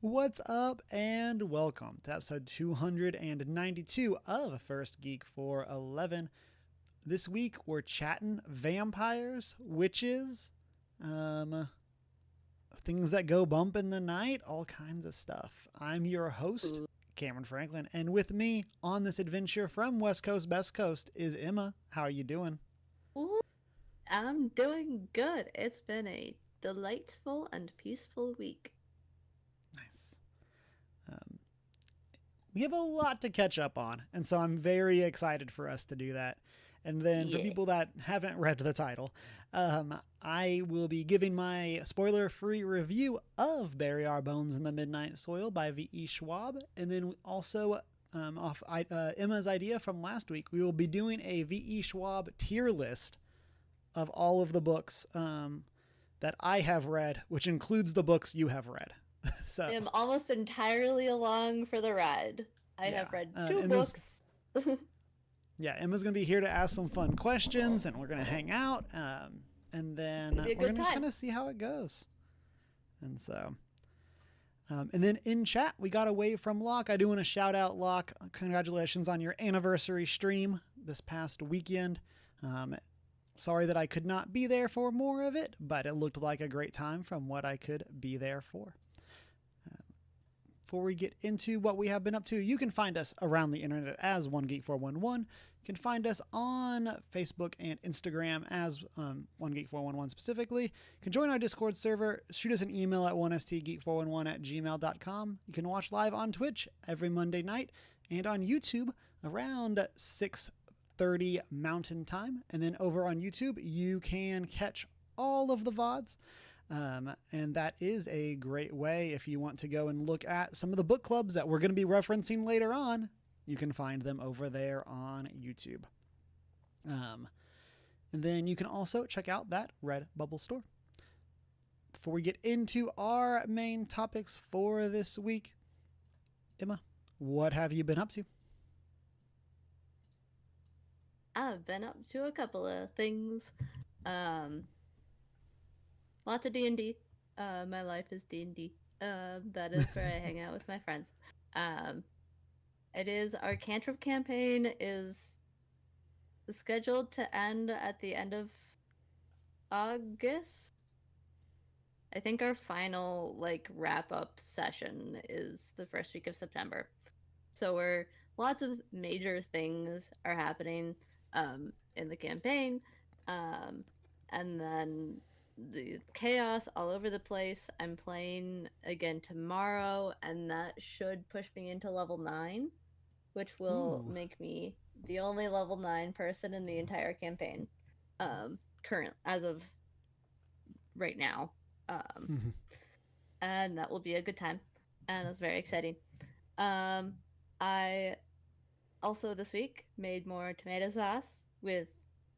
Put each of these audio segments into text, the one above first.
What's up, and welcome to episode 292 of First Geek for 11. This week we're chatting vampires, witches, things that go bump in the night, all kinds of stuff. I'm your host, Cameron Franklin, and with me on this adventure from West Coast, Best Coast is Emma. How are you doing? Ooh, I'm doing good. It's been a delightful and peaceful week. Nice. We have a lot to catch up on, and so I'm very excited for us to do that. And then for Yeah. people that haven't read the title, I will be giving my spoiler-free review of Bury Our Bones in the Midnight Soil by V.E. Schwab. And then also, off Emma's idea from last week, we will be doing a V.E. Schwab tier list of all of the books that I have read, which includes the books you have read. So I am almost entirely along for the ride. I yeah, have read two Emma's books. yeah, Emma's going to be here to ask some fun questions, and we're going to hang out, and then gonna be a we're good going to just time. kind of see how it goes. And so, and then in chat, we got away from Locke. I do want to shout out Locke. Congratulations on your anniversary stream this past weekend. Sorry that I could not be there for more of it, but it looked like a great time from what I could be there for. Before we get into what we have been up to, you can find us around the internet as OneGeek411. You can find us on Facebook and Instagram as OneGeek411 specifically. You can join our Discord server, shoot us an email at 1stgeek411@gmail.com. You can watch live on Twitch every Monday night and on YouTube around 6:30 Mountain Time. And then over on YouTube, you can catch all of the VODs. And that is a great way if you want to go and look at some of the book clubs that we're going to be referencing later on. You can find them over there on YouTube. And then you can also check out that Redbubble store. Before we get into our main topics for this week, Emma, what have you been up to? I've been up to a couple of things. Lots of D&D. My life is D&D. That is where I hang out with my friends. It is our cantrip campaign is scheduled to end at the end of August. I think our final wrap up session is the first week of September. So lots of major things are happening in the campaign, and then the chaos all over the place. I'm playing again tomorrow, and that should push me into level 9, which will make me the only level 9 person in the entire campaign, current as of right now. And that will be a good time, and it's very exciting. I also this week made more tomato sauce with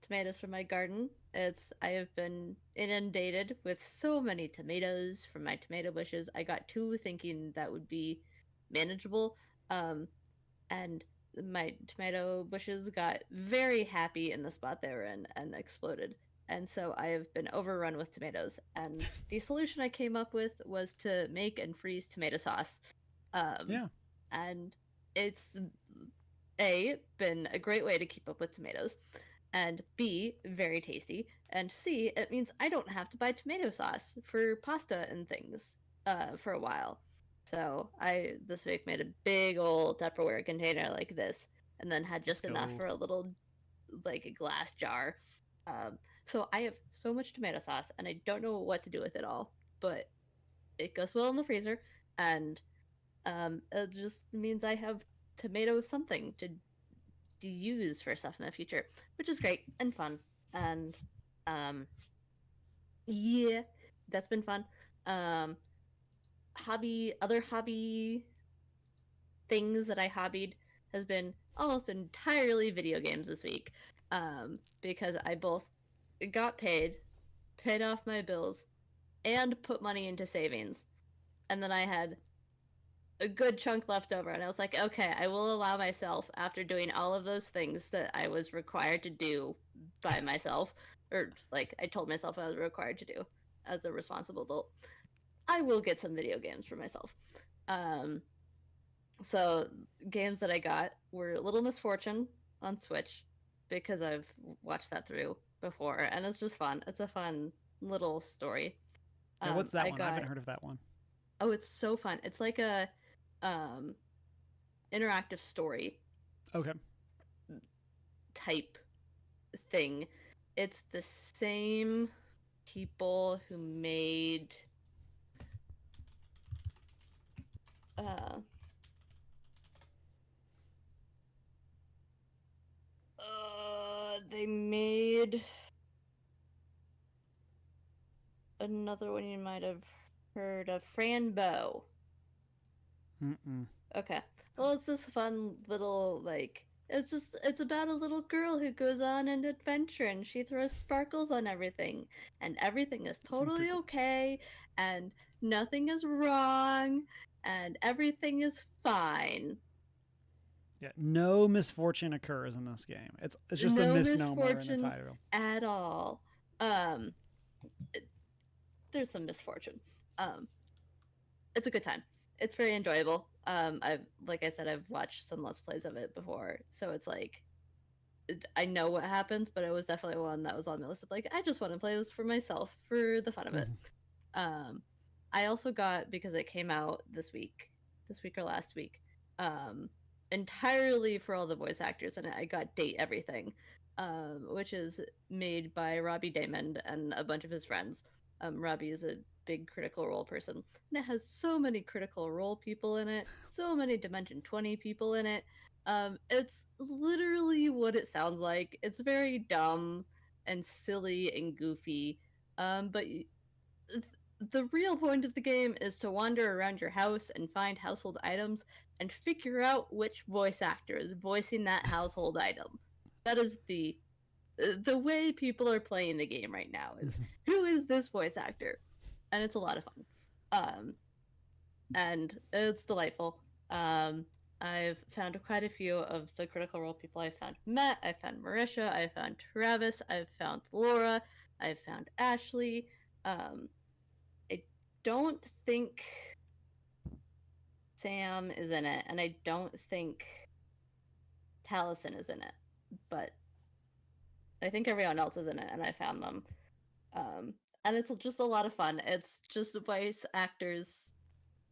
tomatoes from my garden. I have been inundated with so many tomatoes from my tomato bushes. I got 2 thinking that would be manageable, and my tomato bushes got very happy in the spot they were in and exploded. And so I have been overrun with tomatoes. And the solution I came up with was to make and freeze tomato sauce. Yeah. And it's been a great way to keep up with tomatoes, and B, very tasty, and C, it means I don't have to buy tomato sauce for pasta and things for a while. So I this week made a big old Tupperware container like this, and then had just enough for a little a glass jar. So I have so much tomato sauce, and I don't know what to do with it all, but it goes well in the freezer, and it just means I have tomato something to use for stuff in the future, which is great and fun. And yeah, that's been fun. Other hobby things that I hobbied has been almost entirely video games this week, because I both got paid off my bills, and put money into savings, and then I had a good chunk left over, and I was like, okay, I will allow myself, after doing all of those things that I was required to do by myself, or I told myself I was required to do as a responsible adult, I will get some video games for myself. Um, so games that I got were Little Misfortune on Switch because I've watched that through before, and it's just fun. It's a fun little story. Yeah, what's that I one? I haven't got heard of that one. Oh, it's so fun. It's like a um interactive story Okay. type thing. It's the same people who made uh they made another one you might have heard of, Fran Bow. Mm-mm. Okay. Well, it's this fun little, like, it's about a little girl who goes on an adventure and she throws sparkles on everything, and everything is Seems pretty totally cool. okay, and nothing is wrong, and everything is fine. Yeah, no misfortune occurs in this game. It's just a No misnomer in the misfortune title. at all. Um, there's some misfortune. Um, it's a good time. It's very enjoyable. I've like I said, I've watched some Let's Plays of it before, so it's like I know what happens, but it was definitely one that was on my list of like I just want to play this for myself for the fun of it. Mm-hmm. Um, I also got because it came out this week or last week, um, entirely for all the voice actors, and I got Date Everything, which is made by Robbie Damon and a bunch of his friends. Robbie is a big Critical Role person, and it has so many Critical Role people in it, so many Dimension 20 people in it. It's literally what it sounds like. It's very dumb and silly and goofy, but the real point of the game is to wander around your house and find household items and figure out which voice actor is voicing that household item. That is the way people are playing the game right now is Mm-hmm. who is this voice actor? And it's a lot of fun. Um and it's delightful. I've found quite a few of the Critical Role people. I found Matt, I found Marisha, I found Travis, I've found Laura, I've found Ashley. Um, I don't think Sam is in it, and I don't think Taliesin is in it, but I think everyone else is in it, and I found them. Um, and it's just a lot of fun. It's just voice actors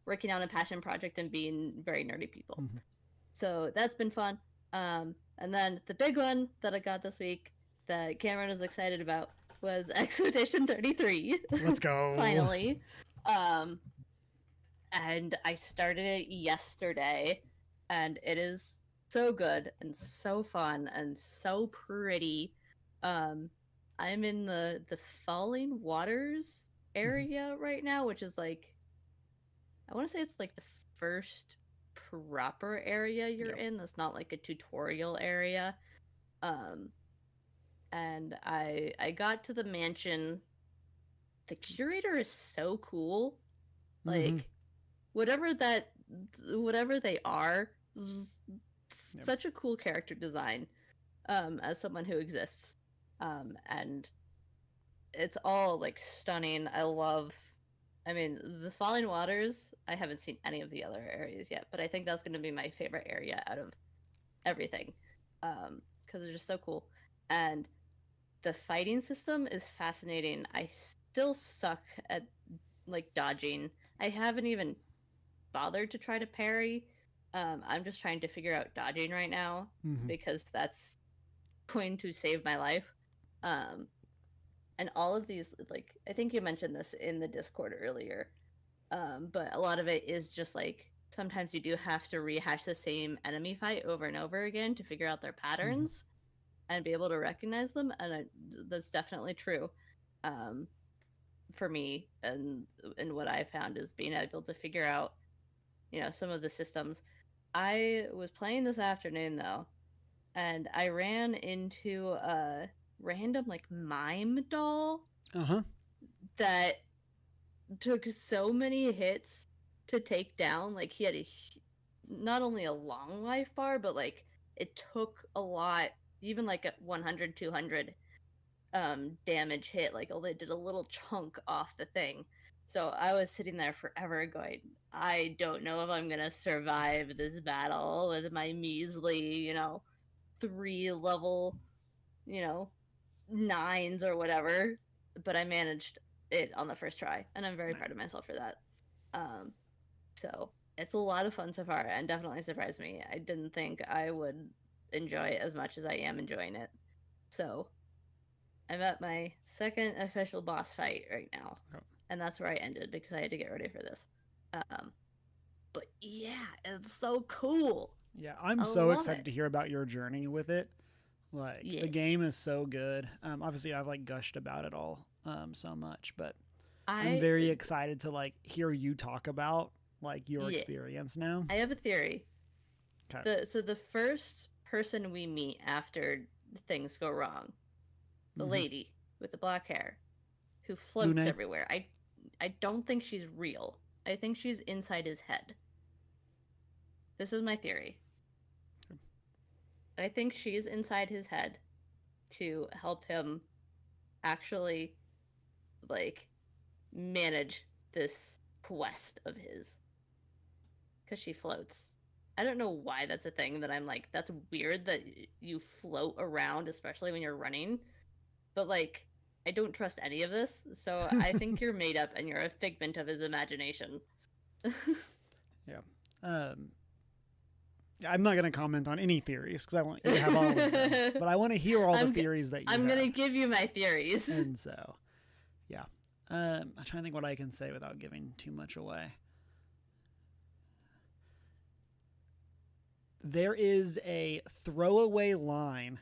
working on a passion project and being very nerdy people. Mm-hmm. So that's been fun. And then the big one that I got this week that Cameron was excited about was Expedition 33. Let's go. Finally. Um, and I started it yesterday, and it is so good and so fun and so pretty. Um, I'm in the Falling Waters Mm-hmm. area right now, which is like I want to say it's like the first proper area you're Yep. in. That's not like a tutorial area. Um, and I got to the mansion. The curator is so cool. Mm-hmm. Like whatever that whatever they are, Yep. such a cool character design. As someone who exists, and it's all like stunning. I love. I mean, the Falling Waters. I haven't seen any of the other areas yet, but I think that's going to be my favorite area out of everything, because it's just so cool. And the fighting system is fascinating. I still suck at like dodging. I haven't even bothered to try to parry. I'm just trying to figure out dodging right now Mm-hmm. because that's going to save my life. Um, and all of these, like, I think you mentioned this in the Discord earlier, but a lot of it is just like sometimes you do have to rehash the same enemy fight over and over again to figure out their Mm-hmm. patterns and be able to recognize them. And that's definitely true. Um, for me and what I found is being able to figure out some of the systems. I was playing this afternoon though, and I ran into a random like mime doll Uh-huh. that took so many hits to take down. Like he had not only a long life bar, but like it took a lot, even like at 100, 200 damage hit, like only did a little chunk off the thing. So I was sitting there forever going, I don't know if I'm gonna survive this battle with my measly, 3 level, you know, nines or whatever. But I managed it on the first try, and I'm very Nice. proud of myself for that. Um, so it's a lot of fun so far, and definitely surprised me. I didn't think I would enjoy it as much as I am enjoying it. So I'm at my second official boss fight right now, Oh. and that's where I ended because I had to get ready for this. Um, but yeah, it's so cool. Yeah, I'm I so love excited it. to hear about your journey with it. Like Yeah, the game is so good. Obviously, I've like gushed about it all so much, but I'm I very excited to like hear you talk about like your yeah, experience now. I have a theory. Okay. The first person we meet after things go wrong, the Mm-hmm. lady with the black hair who floats Lune. everywhere. I don't think she's real. I think she's inside his head. This is my theory. I think she's inside his head to help him actually like manage this quest of his because she floats. I don't know why that's a thing that I'm like, that's weird that you float around, especially when you're running. But like, I don't trust any of this, so I think you're made up and you're a figment of his imagination. Yeah. Um, I'm not going to comment on any theories because I want you to have all of them, but I want to hear all the I'm theories that you I'm have. gonna give you my theories. And so, yeah. I'm trying to think what I can say without giving too much away. There is a throwaway line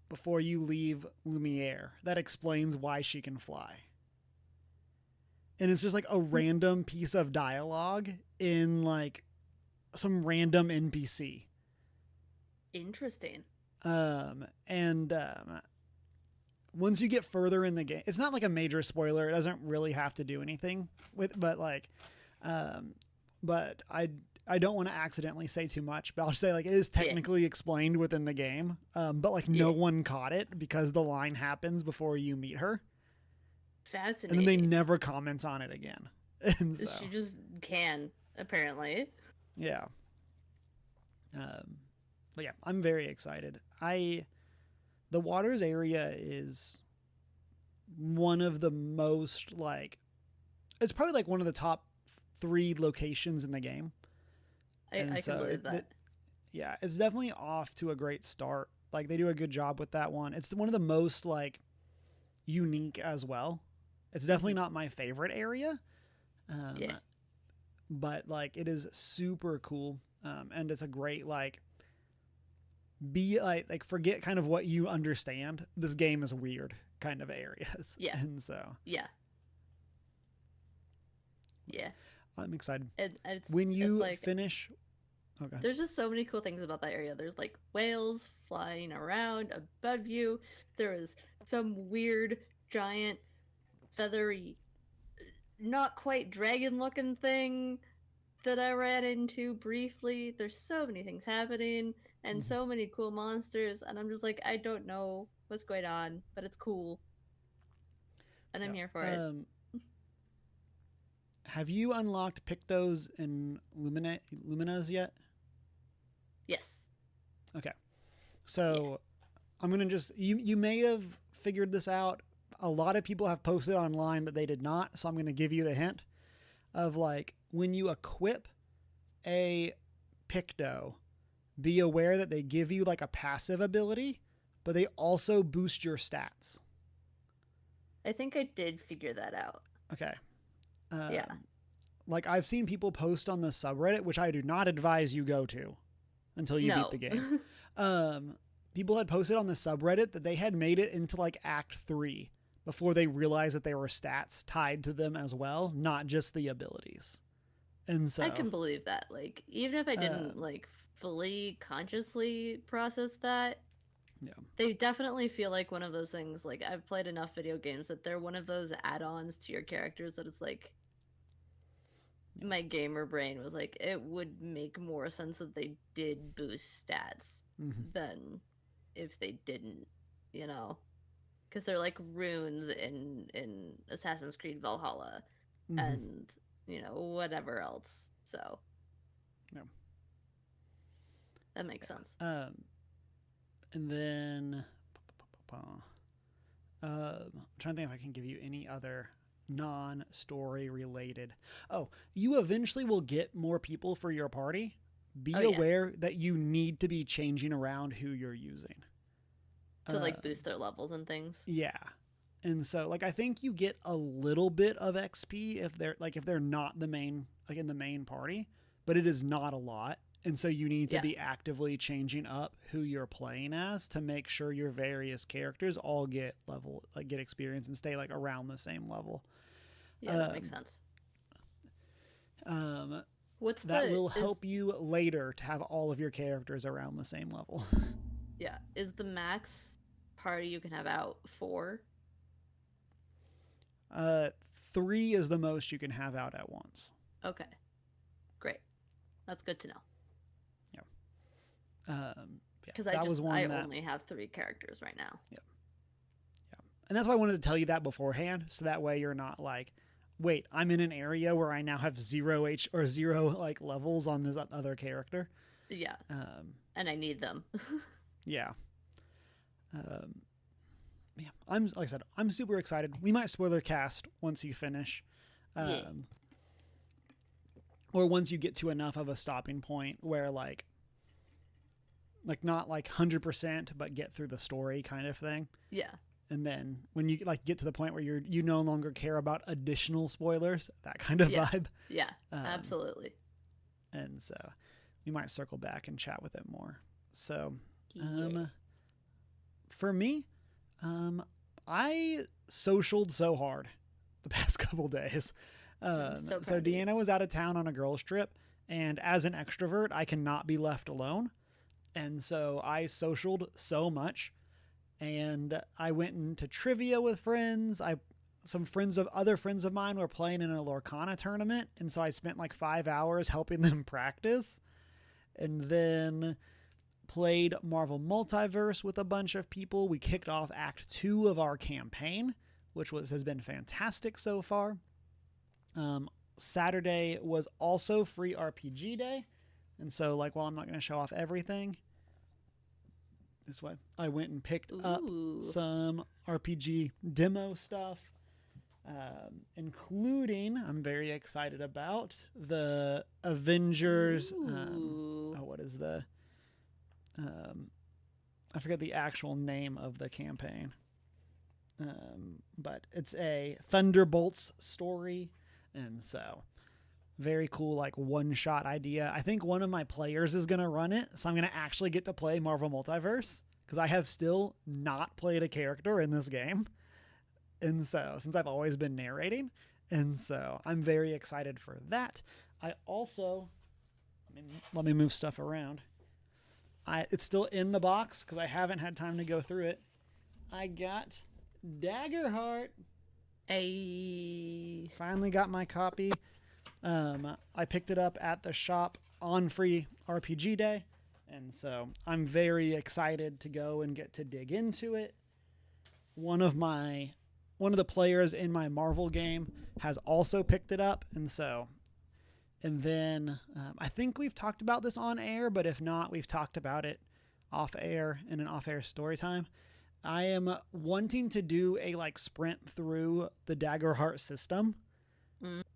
before you leave Lumiere that explains why she can fly. And it's just like a random piece of dialogue in like some random NPC. Interesting. And once you get further in the game, it's not like a major spoiler. It doesn't really have to do anything with, but like, um, but I don't want to accidentally say too much, but I'll just say like it is Yeah. technically explained within the game, but like no Yeah. one caught it because the line happens before you meet her, and then they Fascinating. never comment on it again. And so She just can, apparently. yeah, but yeah, I'm very excited. The waters area is one of the most like it's probably like one of the top 3 locations in the game. And I can so believe that. yeah, it's definitely off to a great start. Like they do a good job with that one. It's one of the most like unique as well. It's definitely Mhm. not my favorite area, um, Yeah. but like it is super cool, and it's a great like be like forget kind of what you understand. This game is weird kind of areas, Yeah. and so Yeah. Yeah. I'm excited It's when it's you like finish. Okay. there's just so many cool things about that area. There's like whales flying around above you. There is some weird giant feathery not quite dragon looking thing that I ran into briefly. There's so many things happening and Mhm. so many cool monsters, and I'm just like, I don't know what's going on, but it's cool, and I'm Yeah. here for it. Have you unlocked Pictos and Luminas yet? Yes. Okay. Yeah. So I'm gonna just you may have figured this out. A lot of people have posted online that they did not, so I'm gonna give you the hint of like when you equip a Picto, be aware that they give you like a passive ability, but they also boost your stats. I think I did figure that out. Okay. Yeah. Like I've seen people post on the subreddit, which I do not advise you go to until you beat No. the game. Um, People had posted on the subreddit that they had made it into like Act 3 before they realized that there were stats tied to them as well, not just the abilities. And I so, can believe that. Like, even if I didn't um, like fully consciously process that, yeah, they definitely feel like one of those things. Like, I've played enough video games that they're one of those add-ons to your characters that it's like yeah. my gamer brain was like, it would make more sense that they did boost stats Mm-hmm. than if they didn't, because they're like runes in Assassin's Creed Valhalla. and whatever else. So Yeah. that makes sense. And then I'm trying to think if I can give you any other non-story related. Oh, you eventually will get more people for your party. Be aware that you need to be changing around who you're using to like boost their levels and things. Yeah. And so like I think you get a little bit of XP if they're not the main, like in the main party, but it is not a lot. And so you need to be actively changing up who you're playing as to make sure your various characters all get get experience and stay like around the same level. Yeah, that makes sense. That will help you later to have all of your characters around the same level. Yeah. Is the max party you can have out 4? 3 is the most you can have out at once. Okay. Great. That's good to know. Because I only have 3 characters right now. Yeah. And that's why I wanted to tell you that beforehand, so that way you're not like, wait, I'm in an area where I now have 0 like levels on this other character. Yeah. And I need them. Yeah. Yeah. Like I said, I'm super excited. We might spoiler cast once you finish. Or once you get to enough of a stopping point where like not like 100%, but get through the story kind of thing. Yeah. And then when you like get to the point where you no longer care about additional spoilers, that kind of vibe. Yeah, absolutely. And so we might circle back and chat with it more. So, for me, I socialed so hard the past couple days. So Deanna was out of town on a girls trip, and as an extrovert, I cannot be left alone. And so I socialed so much, and I went into trivia with friends. Other friends of mine were playing in a Lorcana tournament. And so I spent like 5 hours helping them practice, and then played Marvel Multiverse with a bunch of people. We kicked off Act 2 of our campaign, which has been fantastic so far. Saturday was also free RPG day. And so like, while I'm not going to show off everything this way, I went and picked up some RPG demo stuff, including, I'm very excited about the Avengers. What is the, I forget the actual name of the campaign. But it's a Thunderbolts story. And so very cool, like one-shot idea. I think one of my players is going to run it, so I'm going to actually get to play Marvel Multiverse, because I have still not played a character in this game. And so, since I've always been narrating, and so I'm very excited for that. I also, let me move stuff around. It's still in the box, because I haven't had time to go through it. I got Daggerheart. Finally got my copy. I picked it up at the shop on free RPG day, and so I'm very excited to go and get to dig into it. One of the players in my Marvel game has also picked it up, and then I think we've talked about this on air, but if not, we've talked about it off air in an off air story time. I am wanting to do a like sprint through the Daggerheart system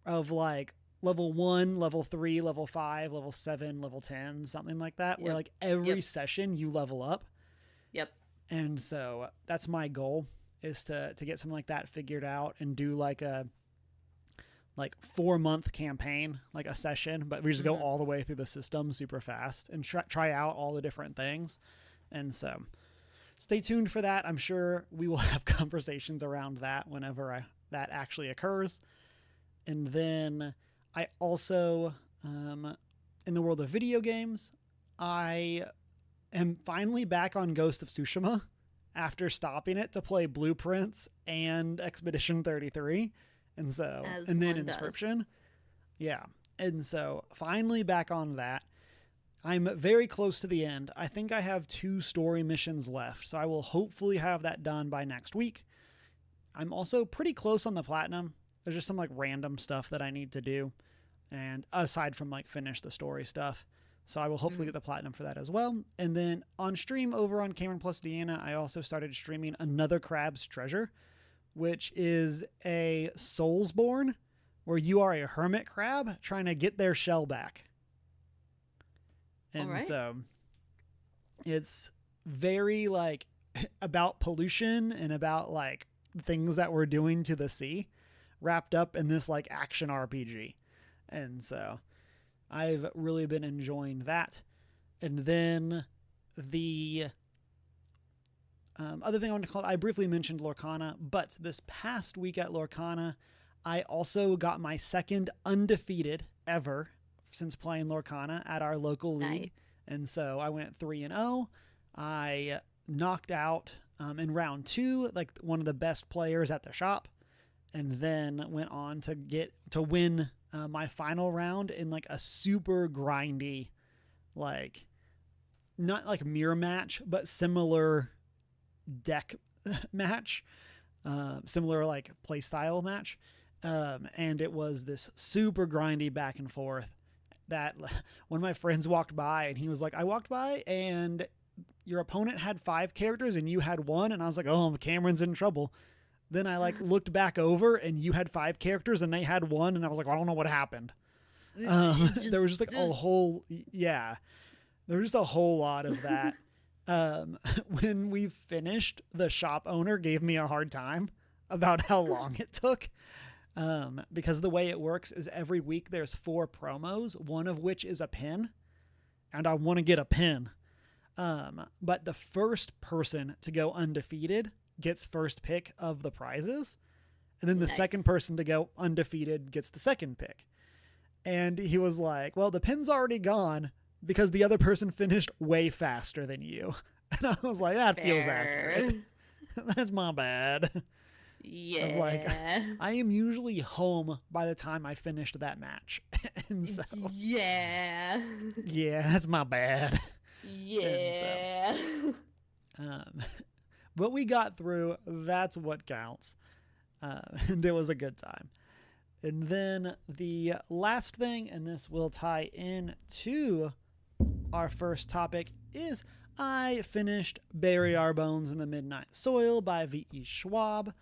of like level 1, level 3, level 5, level 7, level 10, something like that, where like every session you level up. Yep. And so that's my goal, is to get something like that figured out and do like a 4-month campaign, like a session, but we just go all the way through the system super fast and try out all the different things. And so stay tuned for that. I'm sure we will have conversations around that whenever that actually occurs. And then I also, in the world of video games, I am finally back on Ghost of Tsushima after stopping it to play Blueprints and Expedition 33. And so, and then Inscription. Yeah. And so finally back on that. I'm very close to the end. I think I have 2 story missions left, so I will hopefully have that done by next week. I'm also pretty close on the platinum. there's just some like random stuff that I need to do, and aside from like finish the story stuff. So I will hopefully get the platinum for that as well. And then on stream over on Cameron Plus Deanna, I also started streaming Another Crab's Treasure, which is a Soulsborne where you are a hermit crab trying to get their shell back. And so it's very like about pollution and about like things that we're doing to the sea wrapped up in this like action RPG. And so I've really been enjoying that. And then the other thing I want to call it, I briefly mentioned Lorcana, but this past week at Lorcana, I also got my second undefeated ever since playing Lorcana at our local league. And so I went 3-0. I knocked out in round 2, like one of the best players at the shop, and then went on to win my final round in like a super grindy, like not like mirror match, but similar deck match, similar like play style match. And it was this super grindy back and forth that when my friends walked by and he was like, I walked by and your opponent had 5 characters and you had 1. And I was like, oh, Cameron's in trouble. Then I like looked back over and you had 5 characters and they had 1. And I was like, well, I don't know what happened. There was just like a whole, there was just a whole lot of that. When we finished, the shop owner gave me a hard time about how long it took. Because the way it works is every week there's 4 promos, one of which is a pin, and I want to get a pin. But the first person to go undefeated gets first pick of the prizes, and then the second person to go undefeated gets the second pick. And he was like, well, the pin's already gone because the other person finished way faster than you. And I was like, that feels accurate. That's my bad. Yeah. Of like, I am usually home by the time I finished that match. And so yeah, that's my bad. Yeah. But we got through. That's what counts. And it was a good time. And then the last thing, and this will tie in to our first topic, is I finished Bury Our Bones in the Midnight Soil by V.E. Schwab.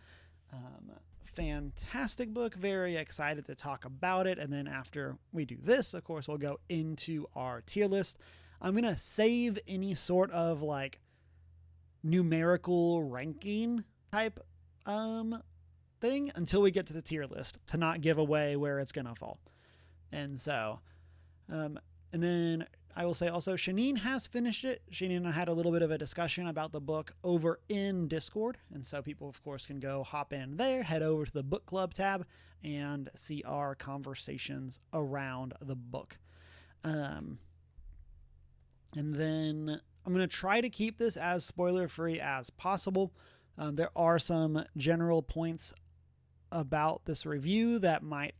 Fantastic book. Very excited to talk about it. And then after we do this, of course, we'll go into our tier list. I'm going to save any sort of like numerical ranking type thing until we get to the tier list to not give away where it's going to fall. And so, and then I will say also, Shanine has finished it. Shanine and I had a little bit of a discussion about the book over in Discord. And so people, of course, can go hop in there, head over to the book club tab, and see our conversations around the book. And then I'm going to try to keep this as spoiler-free as possible. There are some general points about this review that might,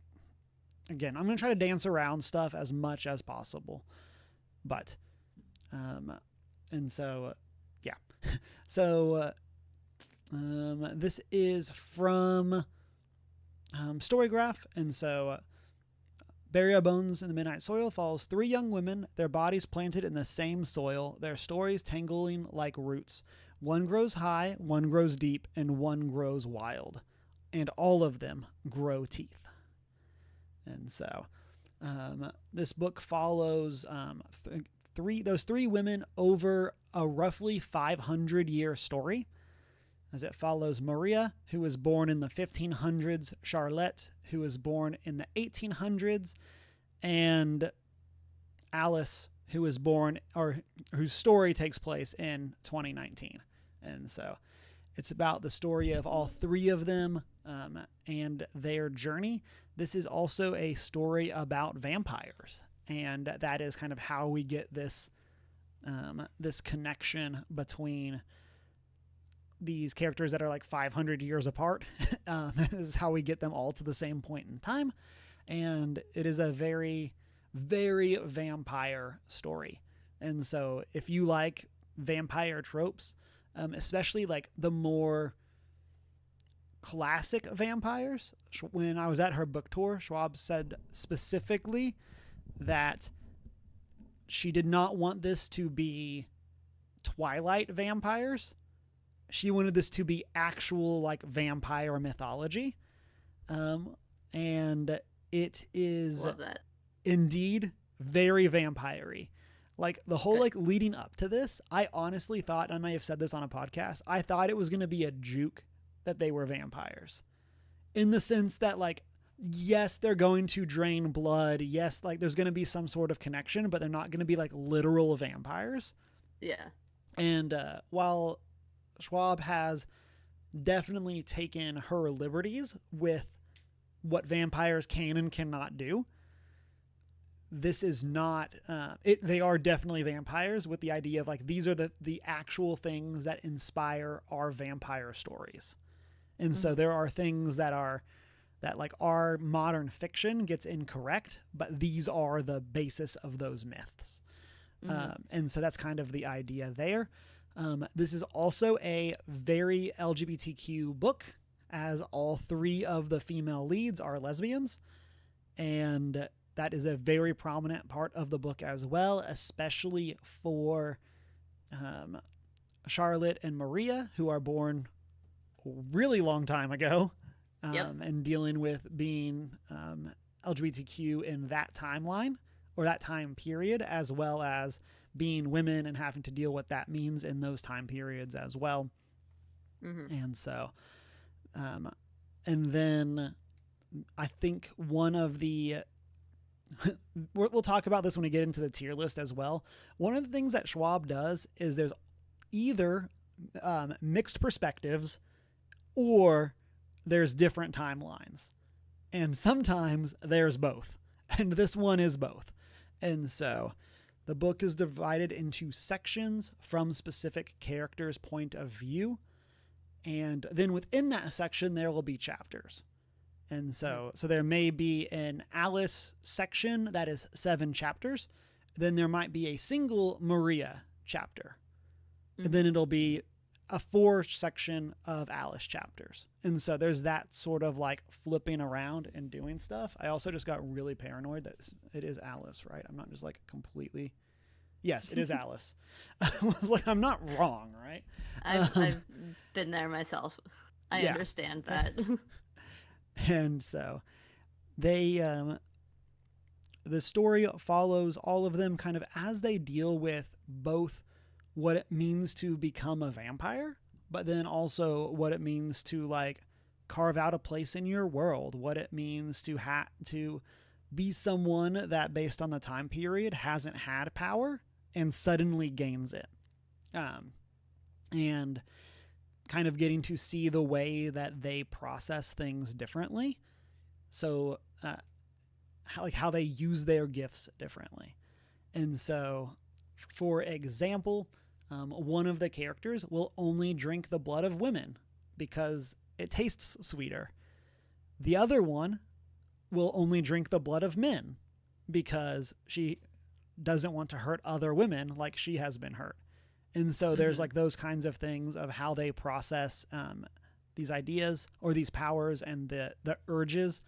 again, I'm going to try to dance around stuff as much as possible. But, and so, yeah. So, this is from Storygraph. And so, Bury Our Bones in the Midnight Soil follows 3 young women, their bodies planted in the same soil, their stories tangling like roots. One grows high, one grows deep, and one grows wild. And all of them grow teeth. And so, this book follows those 3 women over a roughly 500-year story, as it follows Maria, who was born in the 1500s, Charlotte, who was born in the 1800s, and Alice, who was born, or whose story takes place in 2019. And so it's about the story of all 3 of them and their journey. This is also a story about vampires, and that is kind of how we get this this connection between these characters that are like 500 years apart. This is how we get them all to the same point in time, and it is a very, very vampire story. And so if you like vampire tropes, especially like the more classic vampires. When I was at her book tour, Schwab said specifically that she did not want this to be Twilight vampires. She wanted this to be actual like vampire mythology. And it is indeed very vampire-y. Like the whole like leading up to this, I honestly thought, I may have said this on a podcast, I thought it was going to be a juke that they were vampires. In the sense that like, yes, they're going to drain blood. Yes, like there's going to be some sort of connection, but they're not going to be like literal vampires. Yeah. And while Schwab has definitely taken her liberties with what vampires can and cannot do, this is not they are definitely vampires, with the idea of like these are the actual things that inspire our vampire stories. And so there are things that like our modern fiction gets incorrect, but these are the basis of those myths. And so that's kind of the idea there. This is also a very LGBTQ book, as all 3 of the female leads are lesbians. And that is a very prominent part of the book as well, especially for Charlotte and Maria, who are born a really long time ago, and dealing with being LGBTQ in that timeline or that time period, as well as being women and having to deal what that means in those time periods as well. And so, and then I think one of the, we'll talk about this when we get into the tier list as well. One of the things that Schwab does is there's either mixed perspectives or there's different timelines. And sometimes there's both. And this one is both. And so the book is divided into sections from specific characters' point of view. And then within that section, there will be chapters. And so there may be an Alice section that is 7 chapters. Then there might be a single Maria chapter. And then it'll be a 4 section of Alice chapters. And so there's that sort of like flipping around and doing stuff. I also just got really paranoid that it is Alice, right? I'm not just like completely... Yes, it is Alice. I was like, I'm not wrong, right? I've been there myself. I understand that. And so they, the story follows all of them kind of as they deal with both what it means to become a vampire, but then also what it means to like carve out a place in your world, what it means to to be someone that based on the time period hasn't had power and suddenly gains it. And kind of getting to see the way that they process things differently. So, how they use their gifts differently. And so, for example, one of the characters will only drink the blood of women because it tastes sweeter. The other one will only drink the blood of men because she doesn't want to hurt other women like she has been hurt. And so there's like those kinds of things of how they process these ideas or these powers and the urges.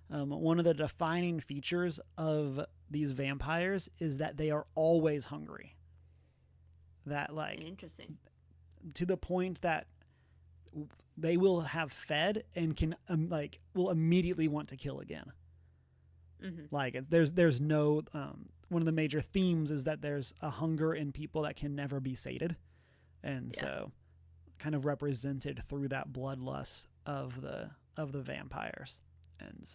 One of the defining features of these vampires is that they are always hungry. That like interesting, to the point that they will have fed and can will immediately want to kill again. Like there's no one of the major themes is that there's a hunger in people that can never be sated, and so kind of represented through that bloodlust of the vampires. And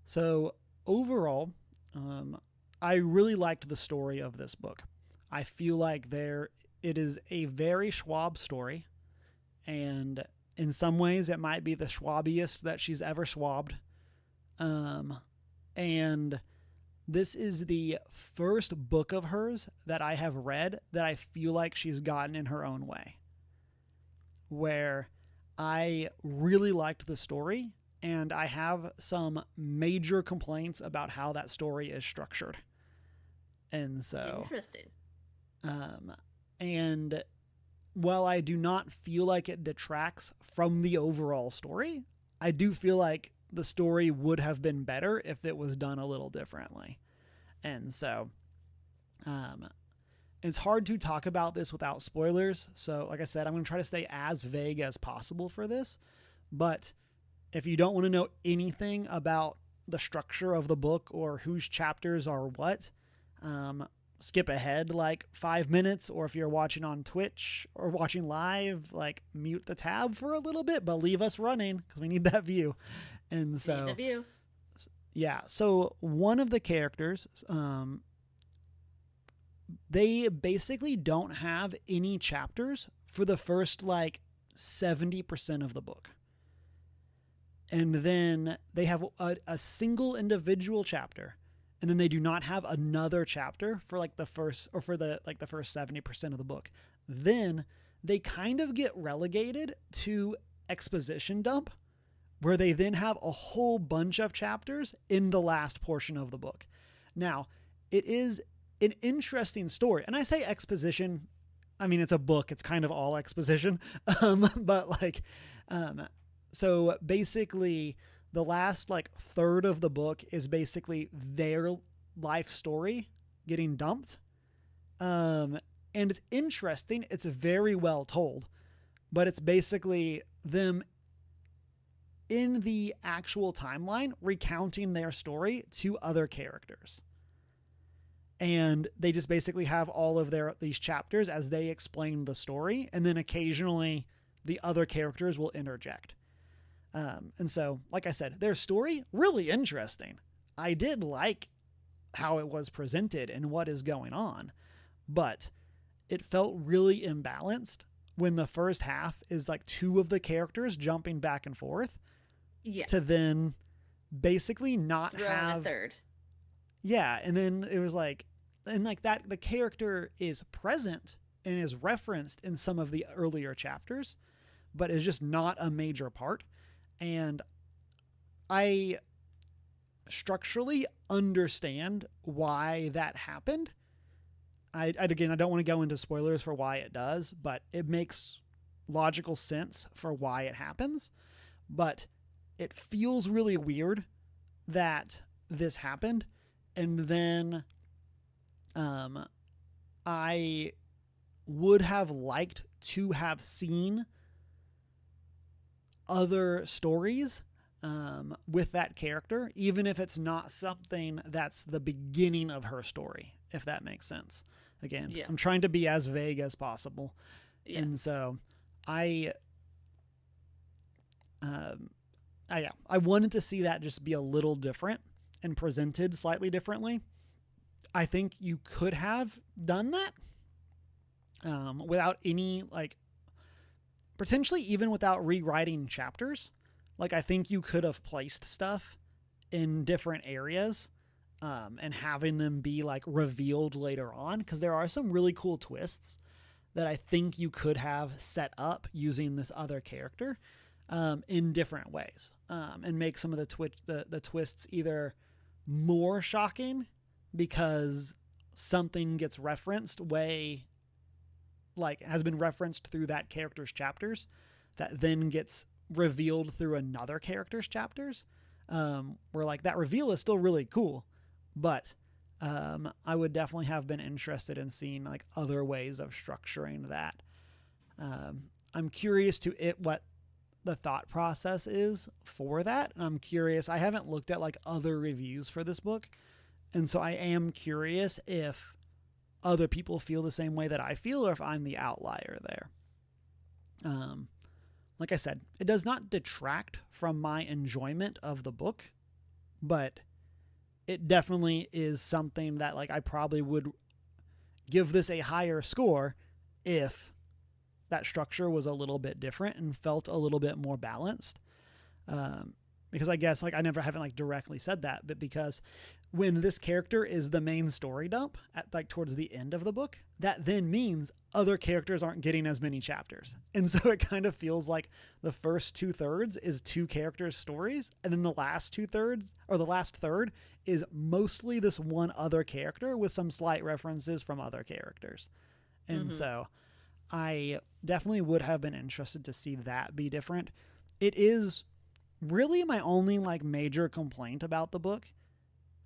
so overall, I really liked the story of this book. I feel like it is a very Schwab story, and in some ways it might be the Schwabiest that she's ever Schwabbed. And this is the first book of hers that I have read that I feel like she's gotten in her own way, where I really liked the story and I have some major complaints about how that story is structured. And so interesting. And while I do not feel like it detracts from the overall story, I do feel like the story would have been better if it was done a little differently. And so, it's hard to talk about this without spoilers. So, like I said, I'm going to try to stay as vague as possible for this. But if you don't want to know anything about the structure of the book or whose chapters are what, skip ahead like 5 minutes, or if you're watching on Twitch or watching live, like mute the tab for a little bit, but leave us running because we need that view. And so, need the view. Yeah. So one of the characters, they basically don't have any chapters for the first like 70% of the book. And then they have a single individual chapter, and then they do not have another chapter for like the first 70% of the book. Then they kind of get relegated to exposition dump, where they then have a whole bunch of chapters in the last portion of the book. Now, it is an interesting story. And I say exposition, I mean, it's a book. It's kind of all exposition. So basically the last like third of the book is basically their life story getting dumped. And it's interesting. It's very well told, but it's basically them in the actual timeline recounting their story to other characters. And they just basically have all of these chapters as they explain the story. And then occasionally the other characters will interject. And so, like I said, their story, really interesting. I did like how it was presented and what is going on, but it felt really imbalanced when the first half is like two of the characters jumping back and forth. Yeah. To then basically not Throw have in a third. Yeah. And then it was like, and like that, the character is present and is referenced in some of the earlier chapters, but is just not a major part. And I structurally understand why that happened. Again, I don't want to go into spoilers for why it does, but it makes logical sense for why it happens. But it feels really weird that this happened. And then I would have liked to have seen other stories with that character, even if it's not something that's the beginning of her story, if that makes sense. Again, yeah. I'm trying to be as vague as possible. Yeah. And so I wanted to see that just be a little different and presented slightly differently. I think you could have done that without any, like, potentially even without rewriting chapters. Like, I think you could have placed stuff in different areas and having them be, like, revealed later on, because there are some really cool twists that I think you could have set up using this other character in different ways, and make some of the twists either more shocking because something gets referenced has been referenced through that character's chapters that then gets revealed through another character's chapters, where like that reveal is still really cool, but I would definitely have been interested in seeing like other ways of structuring that. I'm curious what the thought process is for that. And I'm curious, I haven't looked at like other reviews for this book, and so I am curious if other people feel the same way that I feel, or if I'm the outlier there. Like I said, it does not detract from my enjoyment of the book, but it definitely is something that like I probably would give this a higher score if that structure was a little bit different and felt a little bit more balanced. Because I guess like I haven't like directly said that, but because when this character is the main story dump at like towards the end of the book, that then means other characters aren't getting as many chapters. And so it kind of feels like the first 2/3 is two characters' stories, and then the last 2/3 or the last third is mostly this one other character with some slight references from other characters. And so I definitely would have been interested to see that be different. It is really my only like major complaint about the book.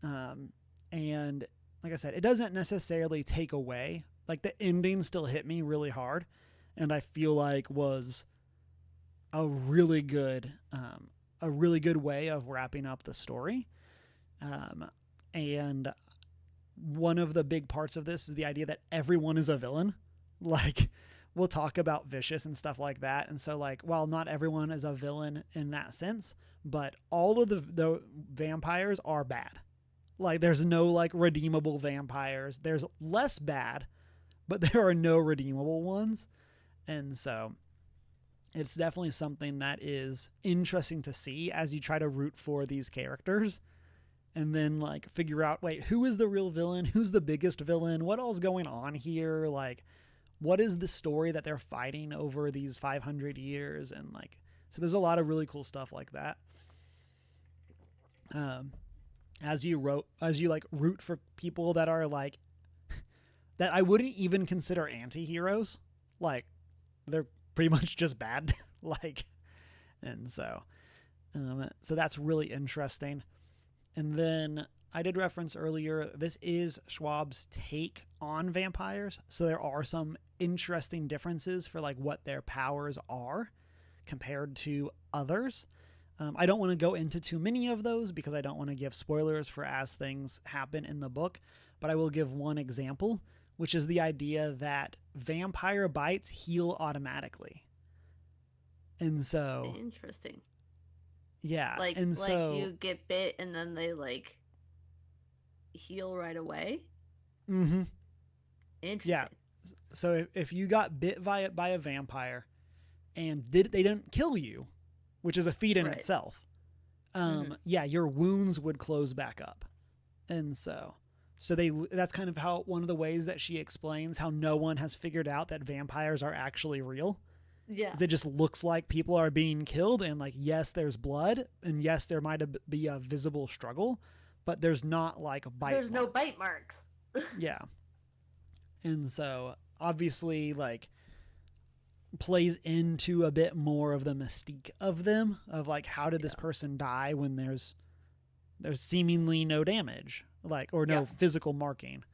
And like I said, it doesn't necessarily take away, like the ending still hit me really hard, and I feel like was a really good, way of wrapping up the story. And one of the big parts of this is the idea that everyone is a villain. Like, we'll talk about vicious and stuff like that. And so, like, while not everyone is a villain in that sense, but all of the vampires are bad. Like, there's no, like, redeemable vampires. There's less bad, but there are no redeemable ones. And so it's definitely something that is interesting to see as you try to root for these characters. And then, like, figure out, wait, who is the real villain? Who's the biggest villain? What all's going on here? Like, what is the story that they're fighting over these 500 years? And, like, so there's a lot of really cool stuff like that. As you like root for people that are like, that I wouldn't even consider anti-heroes. Like, they're pretty much just bad. Like, and so that's really interesting. And then I did reference earlier, this is Schwab's take on vampires. So there are some interesting differences for like what their powers are compared to others. I don't want to go into too many of those because I don't want to give spoilers for as things happen in the book, but I will give one example, which is the idea that vampire bites heal automatically. And so... Interesting. Yeah. Like, and so you get bit and then they, like, heal right away? Mm-hmm. Interesting. Yeah. So if you got bit by a vampire and they didn't kill you, which is a feat in itself, yeah, your wounds would close back up. And so that's kind of how one of the ways that she explains how no one has figured out that vampires are actually real. Yeah. It just looks like people are being killed, and like, yes, there's blood, and yes, there might be a visible struggle, but there's not like bite There's no bite marks. Yeah. And so obviously, like, plays into a bit more of the mystique of them, of like, how did this person die when there's seemingly no damage, like, or no physical marking.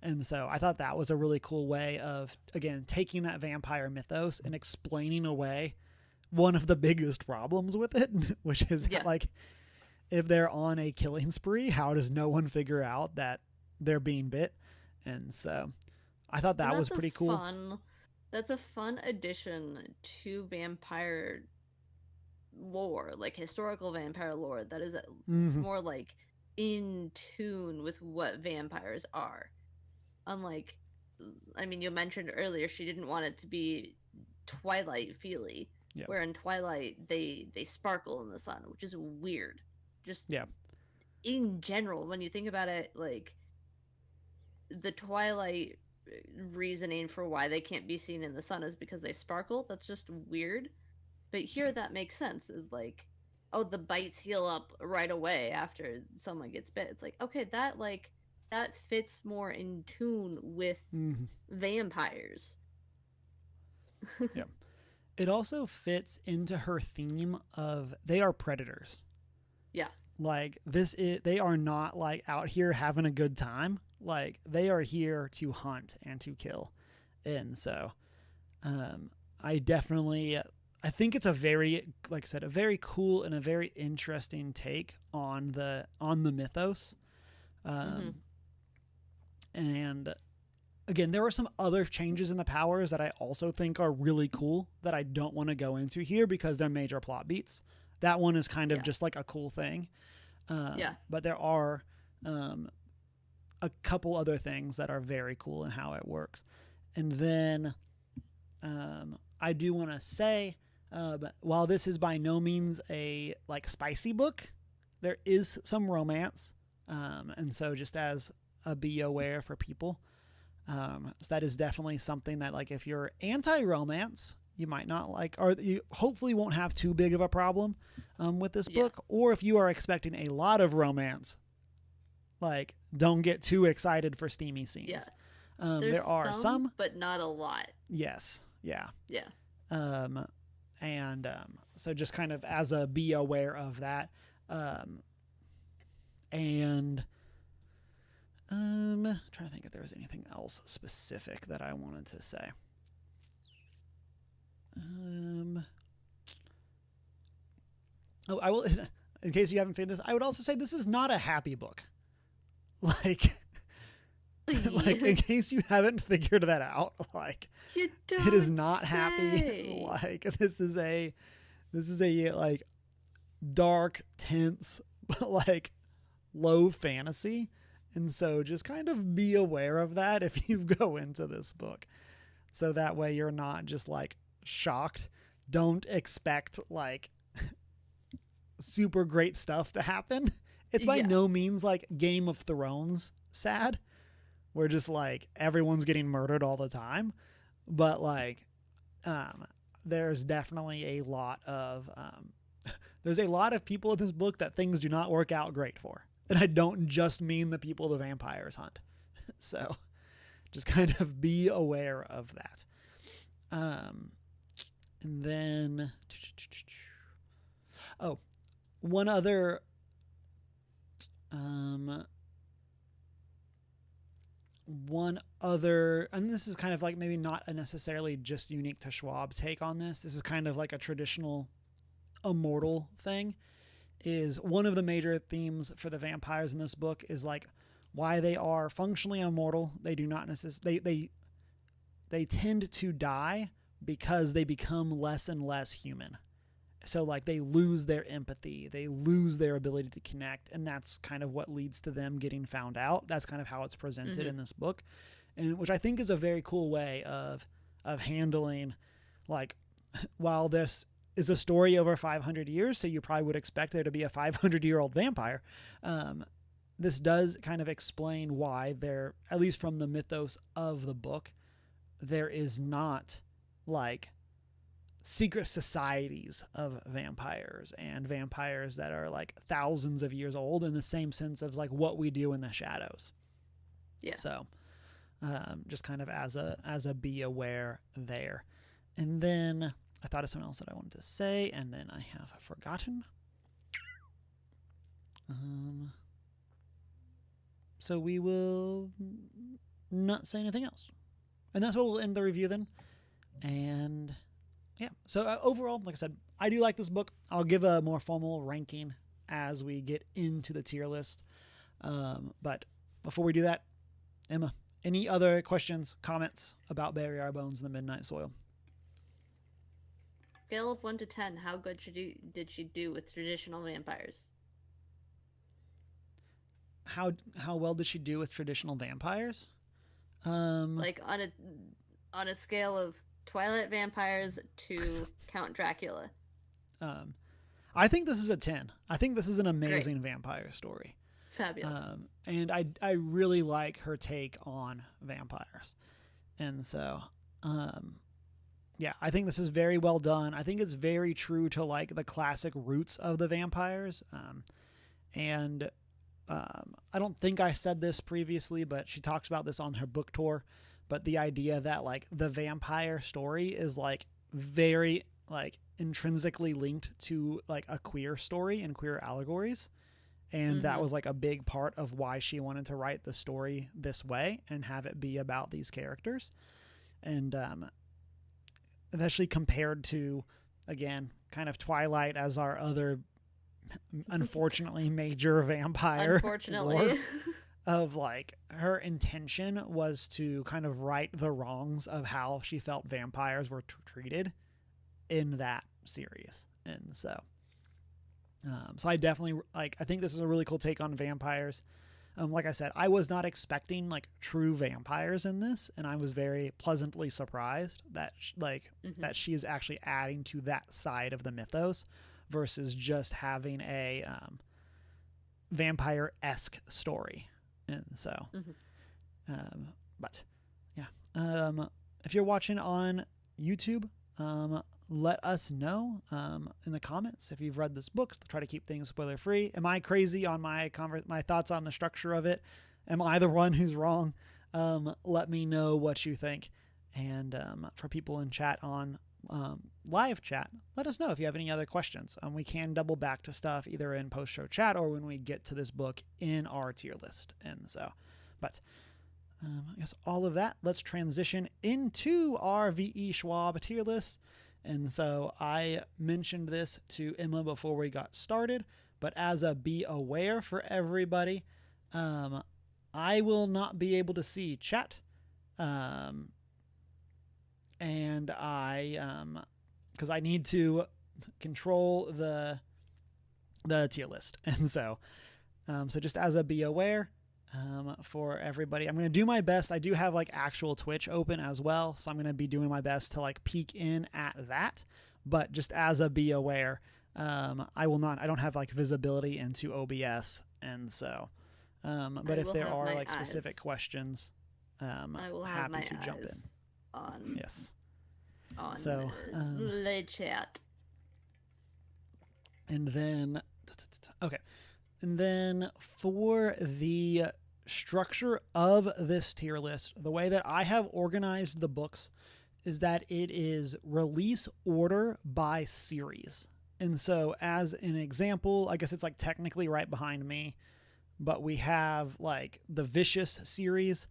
And so I thought that was a really cool way of, again, taking that vampire mythos and explaining away one of the biggest problems with it, which is like, if they're on a killing spree, how does no one figure out that they're being bit? And so I thought that was pretty cool. That's a fun addition to vampire lore, like historical vampire lore, that is more like in tune with what vampires are. Unlike, I mean, you mentioned earlier she didn't want it to be Twilight feely, where in Twilight they sparkle in the sun, which is weird. Just in general, when you think about it, like, the Twilight reasoning for why they can't be seen in the sun is because they sparkle. That's just weird. But here that makes sense, is like, oh, the bites heal up right away after someone gets bit. It's like, okay, that fits more in tune with vampires. Yeah. It also fits into her theme of they are predators. Yeah. Like, they are not like out here having a good time. Like, they are here to hunt and to kill. And so I think it's a very, like I said, a very cool and a very interesting take on the mythos. And again, there are some other changes in the powers that I also think are really cool that I don't want to go into here because they're major plot beats. That one is kind of just like a cool thing. But there are a couple other things that are very cool in how it works. And then I do want to say, while this is by no means a like spicy book, there is some romance. And so just as a be aware for people, so that is definitely something that, like, if you're anti-romance, you might not like, or you hopefully won't have too big of a problem with this book. Or if you are expecting a lot of romance, like, don't get too excited for steamy scenes. There are some, but not a lot. Yes. Yeah. Yeah. And so just kind of as a be aware of that. And trying to think if there was anything else specific that I wanted to say. I will, in case you haven't figured this, I would also say this is not a happy book. Like, like in case you haven't figured that out, like it is not happy. Like this is a like dark, tense, but like low fantasy. And so just kind of be aware of that if you go into this book. So that way you're not just like shocked. Don't expect like super great stuff to happen. It's by no means like Game of Thrones sad, where just like everyone's getting murdered all the time. But like there's definitely a lot of there's a lot of people in this book that things do not work out great for. And I don't just mean the people the vampires hunt. So just kind of be aware of that. And then, one other, and this is kind of like maybe not a necessarily just unique to Schwab take on this. This is kind of like a traditional immortal thing. Is one of the major themes for the vampires in this book is like why they are functionally immortal. They do not necessarily, they tend to die because they become less and less human. So like they lose their empathy, they lose their ability to connect. And that's kind of what leads to them getting found out. That's kind of how it's presented in this book. And which I think is a very cool way of handling, like, while this is a story over 500 years, so you probably would expect there to be a 500-year-old vampire. This does kind of explain why there, at least from the mythos of the book, there is not like secret societies of vampires and vampires that are like thousands of years old in the same sense of like what we do in the shadows. Yeah. So just kind of as a be aware there. And then I thought of something else that I wanted to say, and then I have forgotten. So we will not say anything else. And that's what we'll end the review then. And yeah, so overall, like I said, I do like this book. I'll give a more formal ranking as we get into the tier list. But before we do that, Emma, any other questions, comments about Bury Our Bones in the Midnight Soil? Scale of 1 to 10, how good did she do with traditional vampires? How well did she do with traditional vampires? Like on a scale of Twilight vampires to Count Dracula. I think this is a 10. I think this is an amazing vampire story. Fabulous. And I really like her take on vampires. And so, yeah, I think this is very well done. I think it's very true to like the classic roots of the vampires. And I don't think I said this previously, but she talks about this on her book tour. But the idea that like the vampire story is like very like intrinsically linked to like a queer story and queer allegories. And that was like a big part of why she wanted to write the story this way and have it be about these characters. And especially compared to, again, kind of Twilight as our other, unfortunately, major vampire. Unfortunately. Of like her intention was to kind of right the wrongs of how she felt vampires were treated in that series. And so, so I definitely like, I think this is a really cool take on vampires. Like I said, I was not expecting like true vampires in this, and I was very pleasantly surprised that that she is actually adding to that side of the mythos versus just having a vampire-esque story. And so, but yeah, if you're watching on YouTube, let us know in the comments if you've read this book to try to keep things spoiler free. Am I crazy on my thoughts on the structure of it? Am I the one who's wrong? Let me know what you think. And for people in chat on live chat, let us know if you have any other questions. We can double back to stuff either in post-show chat or when we get to this book in our tier list. And so, but I guess all of that, let's transition into our V.E. Schwab tier list. And so I mentioned this to Emma before we got started, but as a be aware for everybody, I will not be able to see chat. And because I need to control the tier list. And so just as a be aware, for everybody, I'm going to do my best. I do have like actual Twitch open as well, so I'm going to be doing my best to like peek in at that. But just as a be aware, I don't have like visibility into OBS, and so, but if there are like specific questions, I will have happy my to jump in. On yes. On so the chat. And then okay. And then for the structure of this tier list, the way that I have organized the books is that it is release order by series. And so as an example, I guess it's like technically right behind me, but we have like the Vicious series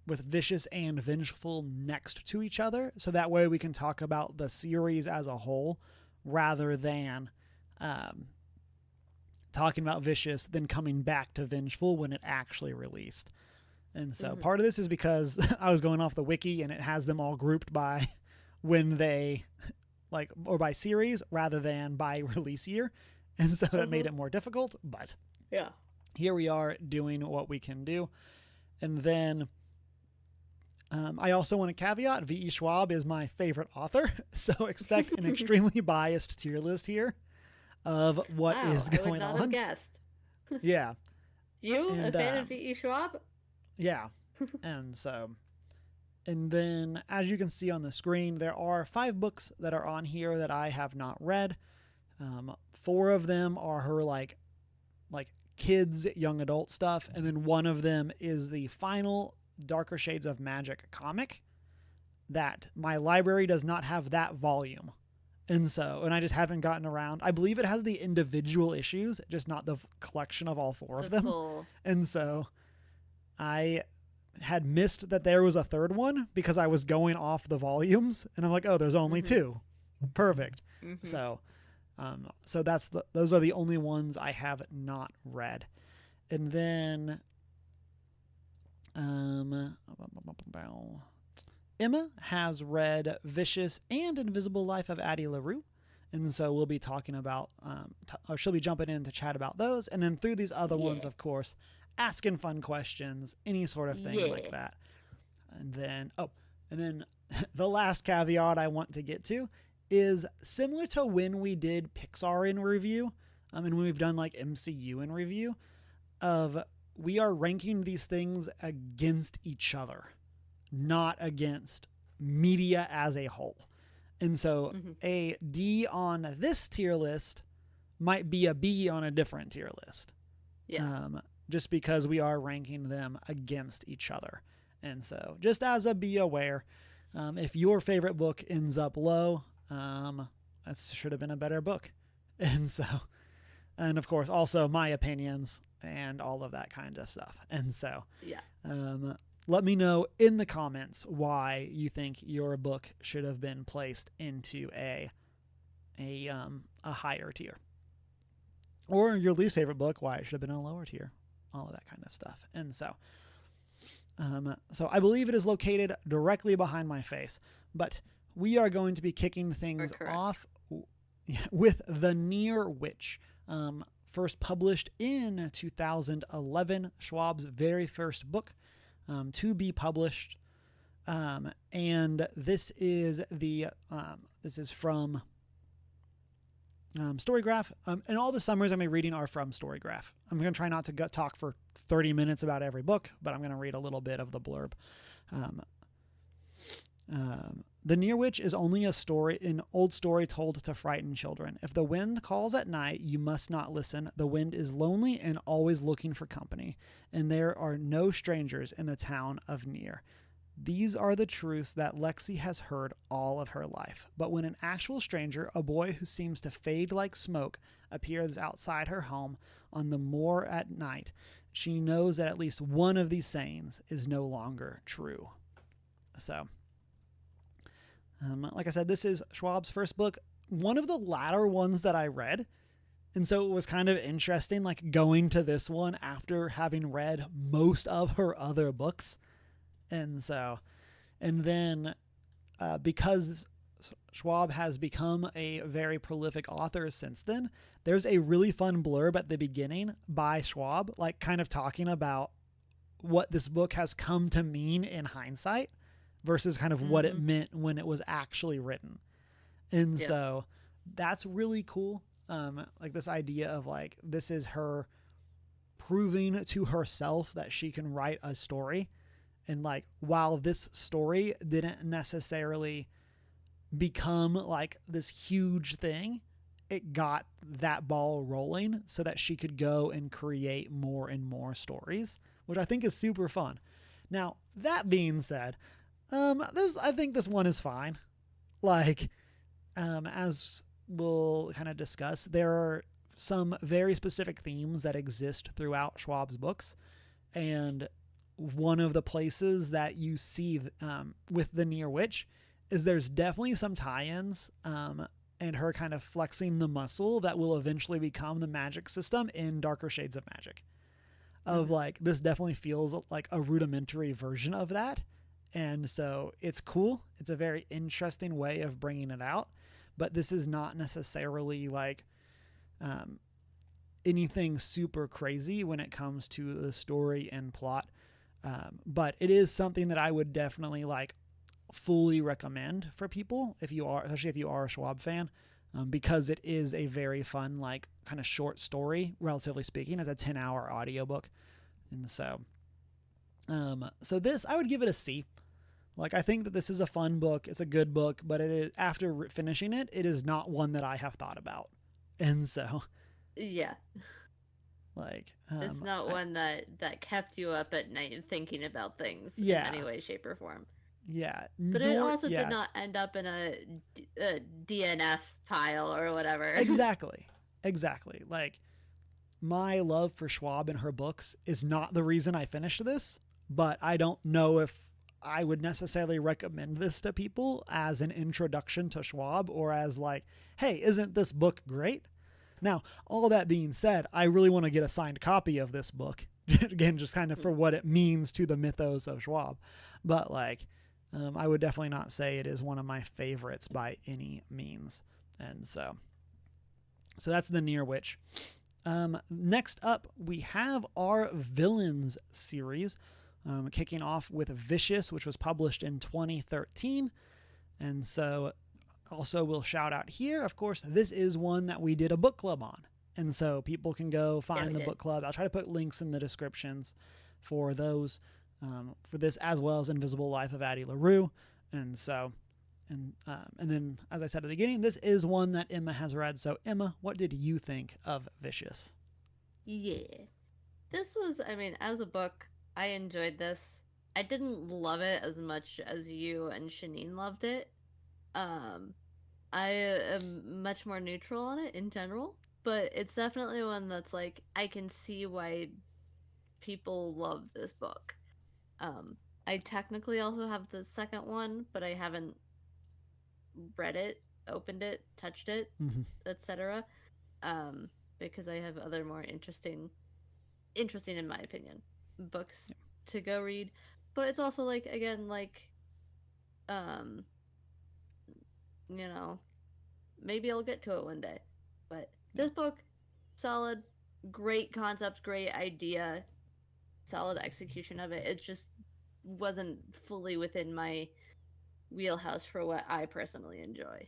with Vicious and Vengeful next to each other. So that way we can talk about the series as a whole rather than talking about Vicious, then coming back to Vengeful when it actually released. And so part of this is because I was going off the wiki and it has them all grouped by when they like, or by series rather than by release year. And so that made it more difficult, but yeah, here we are doing what we can do. And then I also want to caveat, V.E. Schwab is my favorite author. So expect an extremely biased tier list here of what is going on. I would not have guessed. Yeah. You, a fan of V.E. Schwab? Yeah. And then as you can see on the screen, there are 5 books that are on here that I have not read. 4 of them are her like kids, young adult stuff. And then one of them is the final Darker Shades of Magic comic that my library does not have that volume. And I just haven't gotten around. I believe it has the individual issues, just not the collection of all 4 of them. And so I had missed that there was a third one because I was going off the volumes and I'm like, oh, there's only 2. Perfect. So those are the only ones I have not read. And then, Emma has read Vicious and Invisible Life of Addie LaRue. And so we'll be talking about, she'll be jumping in to chat about those. And then through these other ones, of course, asking fun questions, any sort of thing like that. And then the last caveat I want to get to is similar to when we did Pixar in review, and when we've done like MCU in review, we are ranking these things against each other, not against media as a whole. And so a D on this tier list might be a B on a different tier list. Yeah. Just because we are ranking them against each other. And so just as a be aware, if your favorite book ends up low, that should have been a better book. And of course, also my opinions and all of that kind of stuff. And so, let me know in the comments why you think your book should have been placed into a higher tier, or your least favorite book, why it should have been a lower tier, all of that kind of stuff. And so, so I believe it is located directly behind my face, but we are going to be kicking things off with The Near Witch, first published in 2011, Schwab's very first book to be published. And this is from Storygraph. And all the summaries I'm going to be reading are from Storygraph. I'm going to try not to talk for 30 minutes about every book, but I'm going to read a little bit of the blurb. The Near Witch is only an old story told to frighten children. If the wind calls at night, you must not listen. The wind is lonely and always looking for company, and there are no strangers in the town of Near. These are the truths that Lexi has heard all of her life. But when an actual stranger, a boy who seems to fade like smoke, appears outside her home on the moor at night, she knows that at least one of these sayings is no longer true. So, like I said, this is Schwab's first book, one of the latter ones that I read. And so it was kind of interesting, like going to this one after having read most of her other books. And then because Schwab has become a very prolific author since then, there's a really fun blurb at the beginning by Schwab, like kind of talking about what this book has come to mean in hindsight versus kind of what it meant when it was actually written. And so that's really cool. Like this idea of like, this is her proving to herself that she can write a story. And like, while this story didn't necessarily become like this huge thing, it got that ball rolling so that she could go and create more and more stories, which I think is super fun. Now, that being said, I think this one is fine. Like, as we'll kind of discuss, there are some very specific themes that exist throughout Schwab's books. And one of the places that you see with the Near Witch is there's definitely some tie-ins and her kind of flexing the muscle that will eventually become the magic system in Darker Shades of Magic. Of like, this definitely feels like a rudimentary version of that. And so it's cool. It's a very interesting way of bringing it out. But this is not necessarily like anything super crazy when it comes to the story and plot. But it is something that I would definitely like fully recommend for people especially if you are a Schwab fan, because it is a very fun, like kind of short story, relatively speaking, as a 10-hour audiobook. And so this, I would give it a C. Like, I think that this is a fun book. It's a good book, but it is, after finishing it, it is not one that I have thought about. And so, yeah, like, it's not one that kept you up at night thinking about things in any way, shape, or form. Yeah. But it also did not end up in a DNF pile or whatever. Exactly. Like, my love for Schwab and her books is not the reason I finished this, but I don't know if I would necessarily recommend this to people as an introduction to Schwab or as like, hey, isn't this book great? Now, all that being said, I really want to get a signed copy of this book. Again, just kind of for what it means to the mythos of Schwab. But like, I would definitely not say it is one of my favorites by any means. And so that's the Near Witch. Next up, we have our Villains series. Kicking off with Vicious, which was published in 2013. And so also we'll shout out here, of course, this is one that we did a book club on. And so people can go find the book club. I'll try to put links in the descriptions for those, for this, as well as Invisible Life of Addie LaRue. And so, and then, as I said at the beginning, this is one that Emma has read. So Emma, what did you think of Vicious? Yeah. This was, I mean, as a book, I enjoyed this. I didn't love it as much as you and Shanine loved it. I am much more neutral on it in general, but it's definitely one that's like, I can see why people love this book. I technically also have the second one, but I haven't read it, opened it, touched it, etc. Because I have other more interesting in my opinion, books to go read. But it's also like, again, like, you know, maybe I'll get to it one day. But this book, solid, great concept, great idea, solid execution of it. It just wasn't fully within my wheelhouse for what I personally enjoy.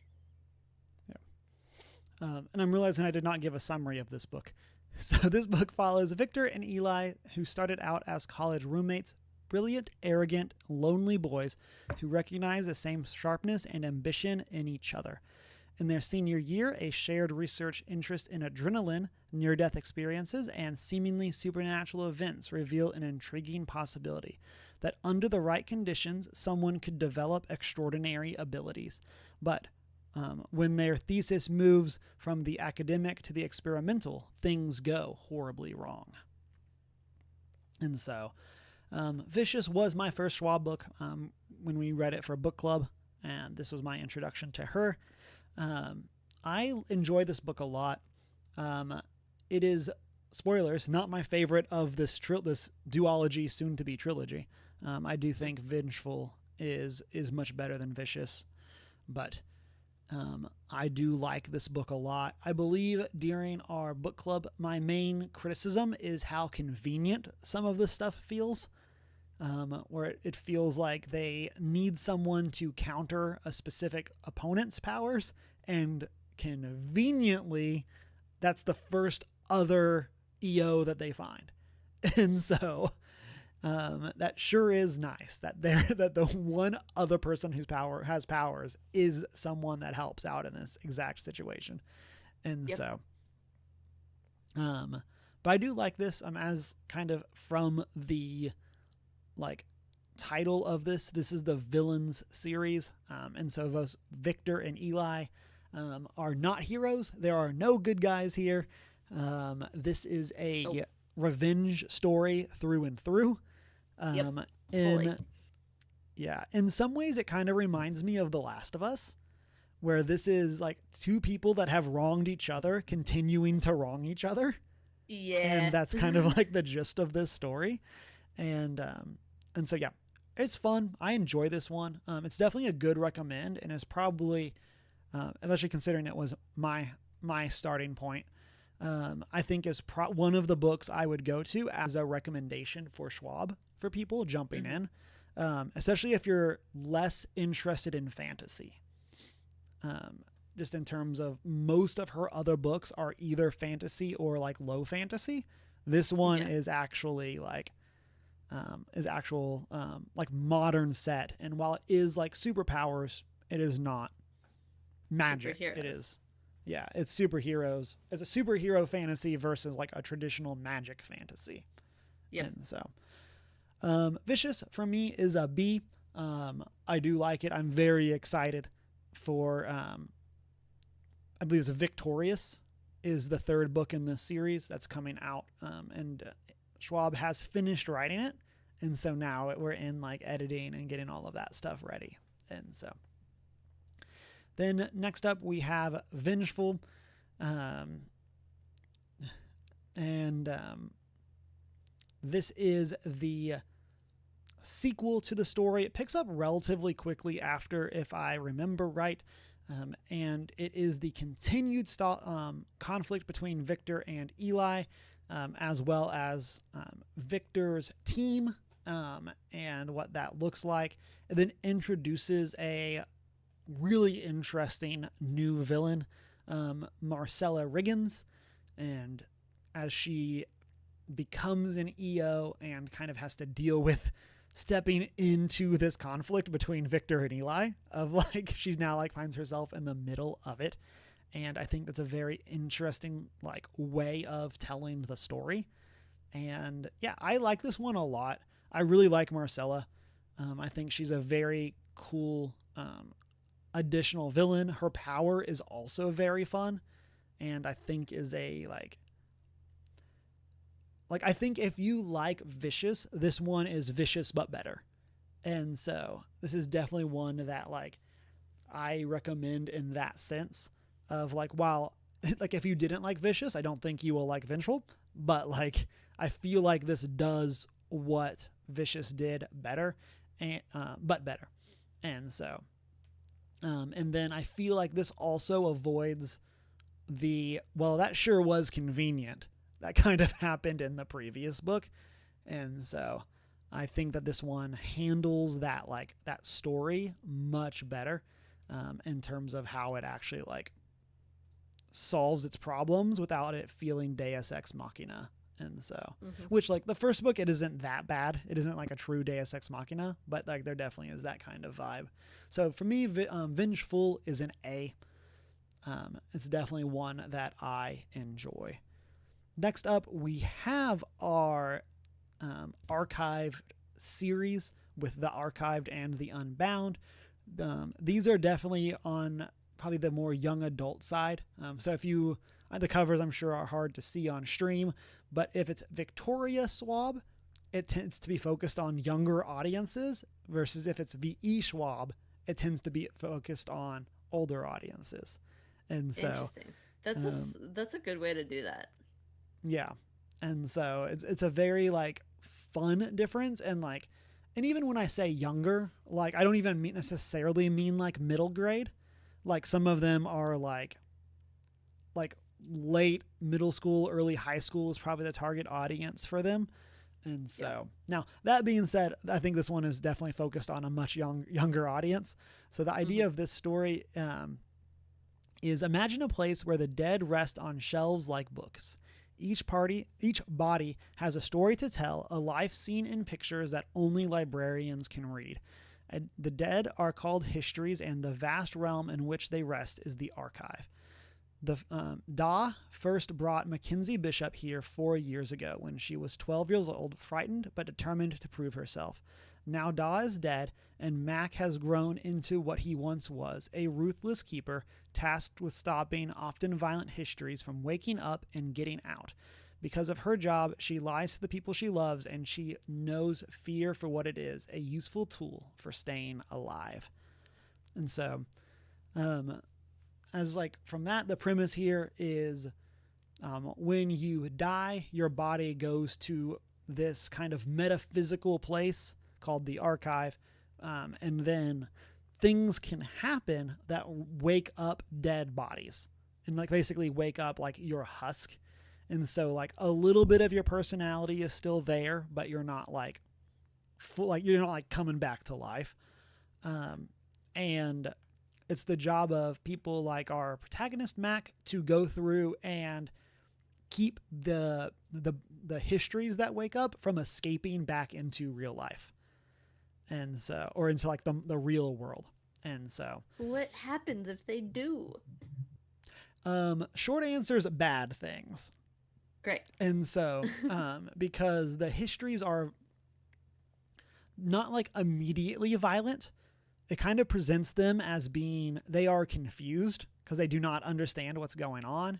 And I'm realizing I did not give a summary of this book. So this book follows Victor and Eli, who started out as college roommates, brilliant, arrogant, lonely boys who recognize the same sharpness and ambition in each other. In their senior year, a shared research interest in adrenaline, near-death experiences, and seemingly supernatural events reveal an intriguing possibility. that under the right conditions, someone could develop extraordinary abilities. But when their thesis moves from the academic to the experimental, things go horribly wrong. And so, Vicious was my first Schwab book when we read it for book club, and this was my introduction to her. I enjoy this book a lot. It is, spoilers, not my favorite of this duology, soon-to-be trilogy. I do think Vengeful is much better than Vicious, but I do like this book a lot. I believe during our book club, my main criticism is how convenient some of this stuff feels, where it feels like they need someone to counter a specific opponent's powers, and conveniently, that's the first other EO that they find. And so that sure is nice that the one other person whose has powers is someone that helps out in this exact situation. And so but I do like this as kind of from the like title of this is the villains series. And so those Victor and Eli are not heroes. There are no good guys here. This is a revenge story through and through. In some ways it kind of reminds me of The Last of Us, where this is like two people that have wronged each other continuing to wrong each other. Yeah. And that's kind of like the gist of this story. And so, yeah, it's fun. I enjoy this one. It's definitely a good recommend, and it's probably, especially considering it was my starting point, I think is one of the books I would go to as a recommendation for Schwab for people jumping in, especially if you're less interested in fantasy. Just in terms of most of her other books are either fantasy or like low fantasy. This one is actually like like modern set, and while it is like superpowers, it is not magic. It is, it's superheroes. It's a superhero fantasy versus like a traditional magic fantasy. And so Vicious for me is a B. I do like it. I'm very excited for I believe it's Victorious is the third book in this series that's coming out, and Schwab has finished writing it, and so now we're in like editing and getting all of that stuff ready. And so then next up we have Vengeful, this is the sequel to the story. It picks up relatively quickly after, if I remember right, and it is the continued conflict between Victor and Eli, as well as Victor's team, and what that looks like. It then introduces a really interesting new villain, Marcella Riggins, and as she becomes an EO and kind of has to deal with stepping into this conflict between Victor and Eli, of like she's now like finds herself in the middle of it. And I think that's a very interesting like way of telling the story. And yeah, I like this one a lot. I really like Marcella. I think she's a very cool additional villain. Her power is also very fun, and I think is a like I think if you like Vicious, this one is vicious but better. And so this is definitely one that like I recommend in that sense of like, while like if you didn't like Vicious, I don't think you will like Vengeful, but like I feel like this does what Vicious did better, and but better. And so and then I feel like this also avoids that sure was convenient that kind of happened in the previous book. And so I think that this one handles that story much better, in terms of how it actually like solves its problems without it feeling Deus Ex Machina. And so, which like the first book, it isn't that bad. It isn't like a true Deus Ex Machina, but like there definitely is that kind of vibe. So for me, Vengeful is an A. It's definitely one that I enjoy. Next up, we have our archived series with the Archived and the Unbound. These are definitely on probably the more young adult side. So if you, the covers I'm sure are hard to see on stream, but if it's Victoria Schwab, it tends to be focused on younger audiences, versus if it's V.E. Schwab, it tends to be focused on older audiences. And so interesting. That's a good way to do that. Yeah. And so it's a very like fun difference. And like, and even when I say younger, like I don't even necessarily mean like middle grade. Like some of them are like late middle school, early high school is probably the target audience for them. And so now that being said, I think this one is definitely focused on a much younger audience. So the idea of this story is, imagine a place where the dead rest on shelves like books. Each body has a story to tell, a life seen in pictures that only librarians can read. The dead are called histories, and the vast realm in which they rest is the archive. Da first brought Mackenzie Bishop here 4 years ago when she was 12 years old, frightened but determined to prove herself. Now Da is dead, and Mac has grown into what he once was, a ruthless keeper tasked with stopping often violent histories from waking up and getting out. Because of her job, she lies to the people she loves, and she knows fear for what it is, a useful tool for staying alive. And so, as like from that, the premise here is when you die, your body goes to this kind of metaphysical place called the archive, and then things can happen that wake up dead bodies and like basically wake up like your husk. And so like a little bit of your personality is still there, but you're not like full, like you're not like coming back to life. And it's the job of people like our protagonist Mac to go through and keep the histories that wake up from escaping back into real life. And so, or into like the real world. And so, what happens if they do? Short answer is bad things. Great. And so, because the histories are not like immediately violent, it kind of presents them as being, they are confused because they do not understand what's going on.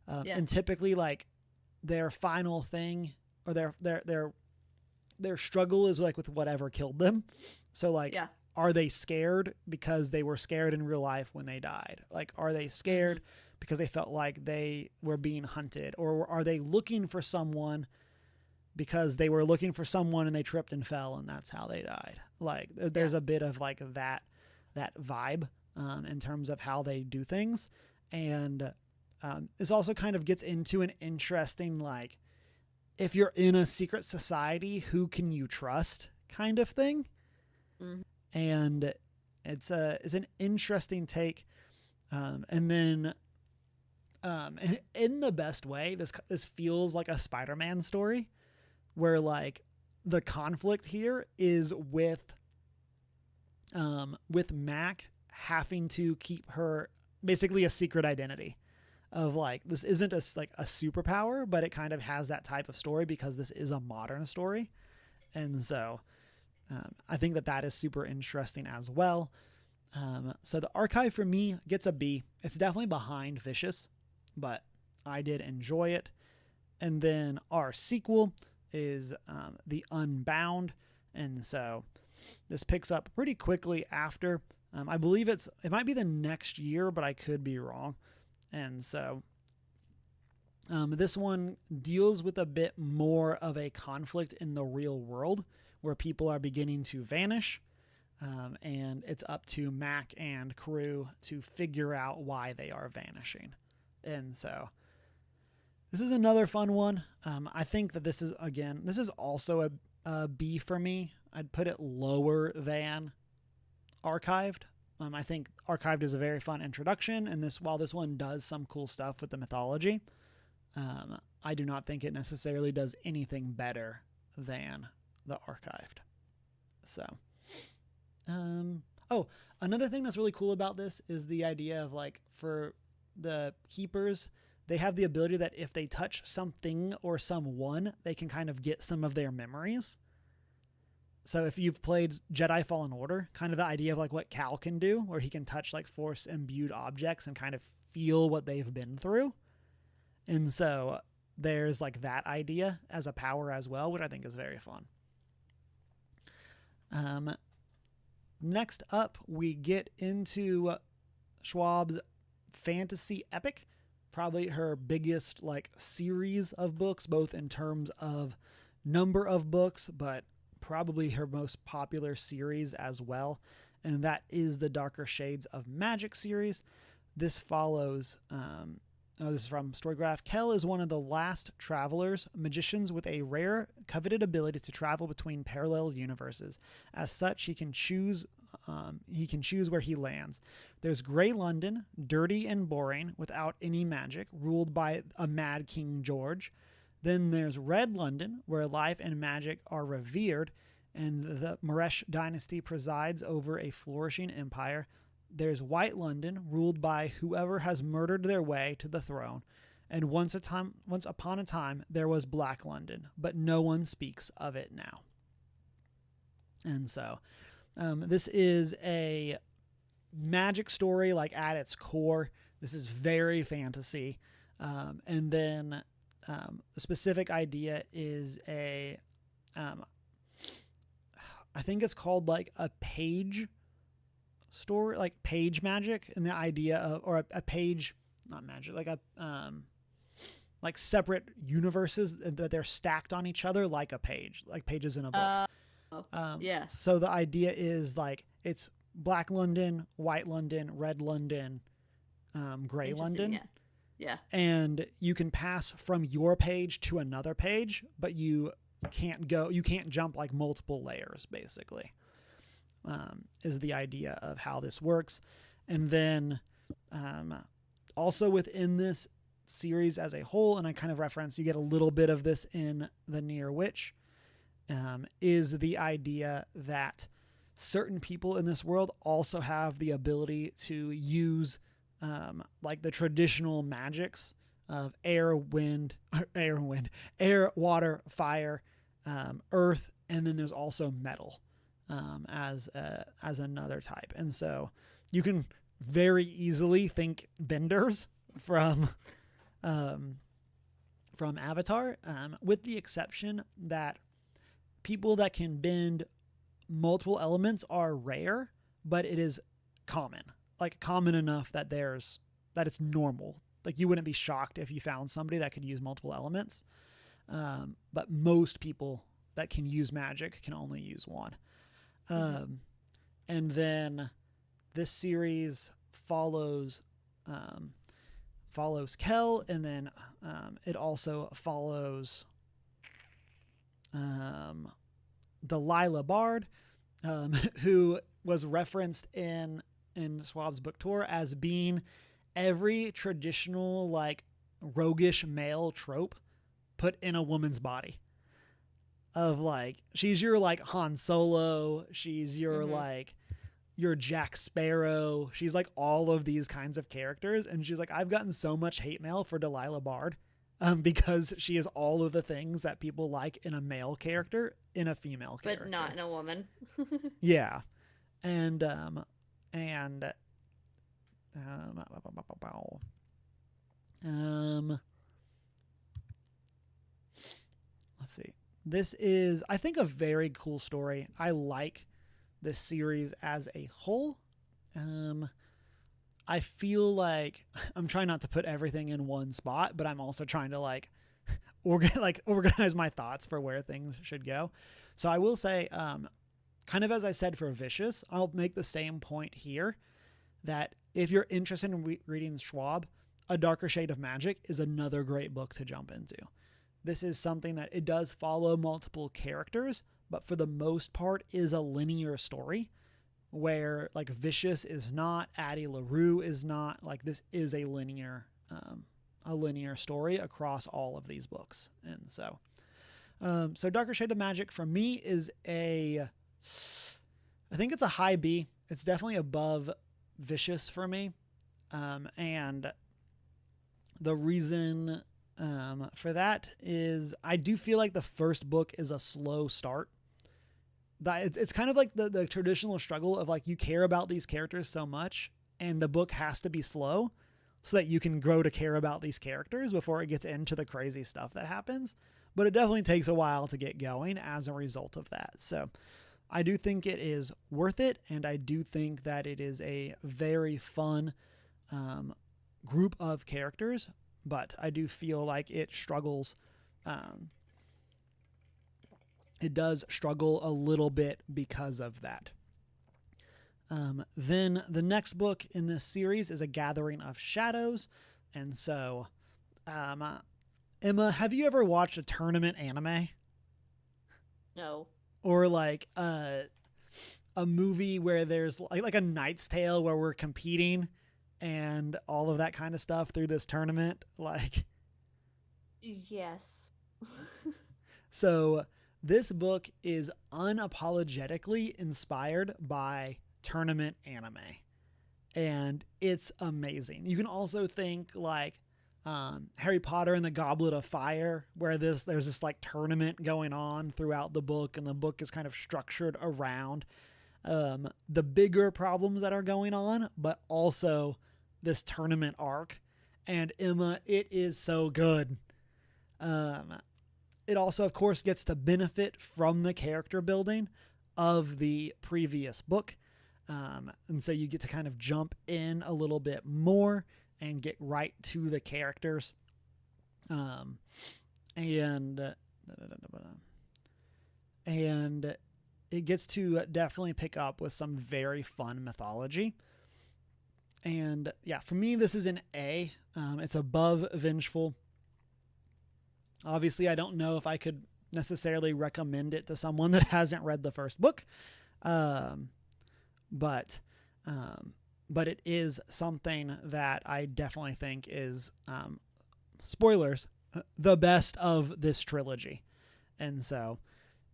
And typically like their final thing or their struggle is like with whatever killed them. So like, are they scared because they were scared in real life when they died? Like, are they scared because they felt like they were being hunted? Or are they looking for someone because they were looking for someone and they tripped and fell and that's how they died? Like there's a bit of like that vibe in terms of how they do things. And this also kind of gets into an interesting, like, if you're in a secret society, who can you trust kind of thing? And it's an interesting take. And then in the best way, this feels like a Spider-Man story where like the conflict here is with Mac having to keep her basically a secret identity of like, this isn't a superpower, but it kind of has that type of story because this is a modern story. And so I think that is super interesting as well. So the archive for me gets a B. It's definitely behind Vicious, but I did enjoy it. And then our sequel is The Unbound. And so this picks up pretty quickly after. I believe it might be the next year, but I could be wrong. And so this one deals with a bit more of a conflict in the real world where people are beginning to vanish. And it's up to Mac and crew to figure out why they are vanishing. And so this is another fun one. I think that this is also a B for me. I'd put it lower than Archived. I think Archived is a very fun introduction, and while this one does some cool stuff with the mythology, I do not think it necessarily does anything better than the Archived. So, another thing that's really cool about this is the idea of like, for the keepers, they have the ability that if they touch something or someone, they can kind of get some of their memories. So if you've played Jedi Fallen Order, kind of the idea of like what Cal can do, where he can touch like force imbued objects and kind of feel what they've been through. And so there's like that idea as a power as well, which I think is very fun. Next up, we get into Schwab's fantasy epic, probably her biggest like series of books, both in terms of number of books, but probably her most popular series as well, and that is the Darker Shades of Magic series. This follows, this is from Storygraph. Kel is one of the last travelers, magicians with a rare, coveted ability to travel between parallel universes. As such, he can choose where he lands. There's Grey London, dirty and boring, without any magic, ruled by a mad King George. Then there's Red London, where life and magic are revered, and the Maresh dynasty presides over a flourishing empire. There's White London, ruled by whoever has murdered their way to the throne. And once upon a time, there was Black London, but no one speaks of it now. And so, this is a magic story, like at its core. This is very fantasy. And then the specific idea is I think it's called like a page story, like page magic, and the idea of, or a page, not magic, like a, like separate universes that they're stacked on each other like a page, like pages in a book. Yeah. So the idea is like it's Black London, White London, Red London, Grey London. Yeah. Yeah. And you can pass from your page to another page, but you can't jump like multiple layers, basically, is the idea of how this works. And then also within this series as a whole, and I kind of reference, you get a little bit of this in The Near Witch, is the idea that certain people in this world also have the ability to use like the traditional magics of air, water, fire, earth, and then there's also metal as another type. And so you can very easily think benders from Avatar, with the exception that people that can bend multiple elements are rare, but it is common. Like common enough that it's normal. Like you wouldn't be shocked if you found somebody that could use multiple elements. But most people that can use magic can only use one. And then this series follows Kel, and then it also follows Delilah Bard, who was referenced in Schwab's book tour as being every traditional like roguish male trope put in a woman's body. Of like, she's your like Han Solo, she's your like your Jack Sparrow, she's like all of these kinds of characters, and she's like, I've gotten so much hate mail for Delilah Bard because she is all of the things that people like in a male character in a female character, but not in a woman. Yeah. And let's see. This is, I think, a very cool story. I like this series as a whole. I feel like I'm trying not to put everything in one spot, but I'm also trying to like organize my thoughts for where things should go. So I will say, kind of as I said for Vicious, I'll make the same point here, that if you're interested in reading Schwab, A Darker Shade of Magic is another great book to jump into. This is something that it does follow multiple characters, but for the most part is a linear story, where like Vicious is not, Addie LaRue is not. Like this is a linear story across all of these books. And so Darker Shade of Magic for me is I think it's a high B. It's definitely above Vicious for me. And the reason for that is I do feel like the first book is a slow start. it's kind of like the traditional struggle of like you care about these characters so much and the book has to be slow so that you can grow to care about these characters before it gets into the crazy stuff that happens. But it definitely takes a while to get going as a result of that. So I do think it is worth it, and I do think that it is a very fun group of characters, but I do feel like it struggles. It does struggle a little bit because of that. Then the next book in this series is A Gathering of Shadows. And so, Emma, have you ever watched a tournament anime? No. Or like a movie where there's like a Knight's Tale where we're competing and all of that kind of stuff through this tournament? Like, yes. So this book is unapologetically inspired by tournament anime, and it's amazing. You can also think like Harry Potter and the Goblet of Fire, where there's this like tournament going on throughout the book, and the book is kind of structured around the bigger problems that are going on, but also this tournament arc. And Emma, it is so good. It also, of course, gets to benefit from the character building of the previous book. And so you get to kind of jump in a little bit more and get right to the characters. And it gets to definitely pick up with some very fun mythology. And yeah, for me, this is an A. It's above Vengeful. Obviously, I don't know if I could necessarily recommend it to someone that hasn't read the first book. But it is something that I definitely think is, spoilers, the best of this trilogy. And so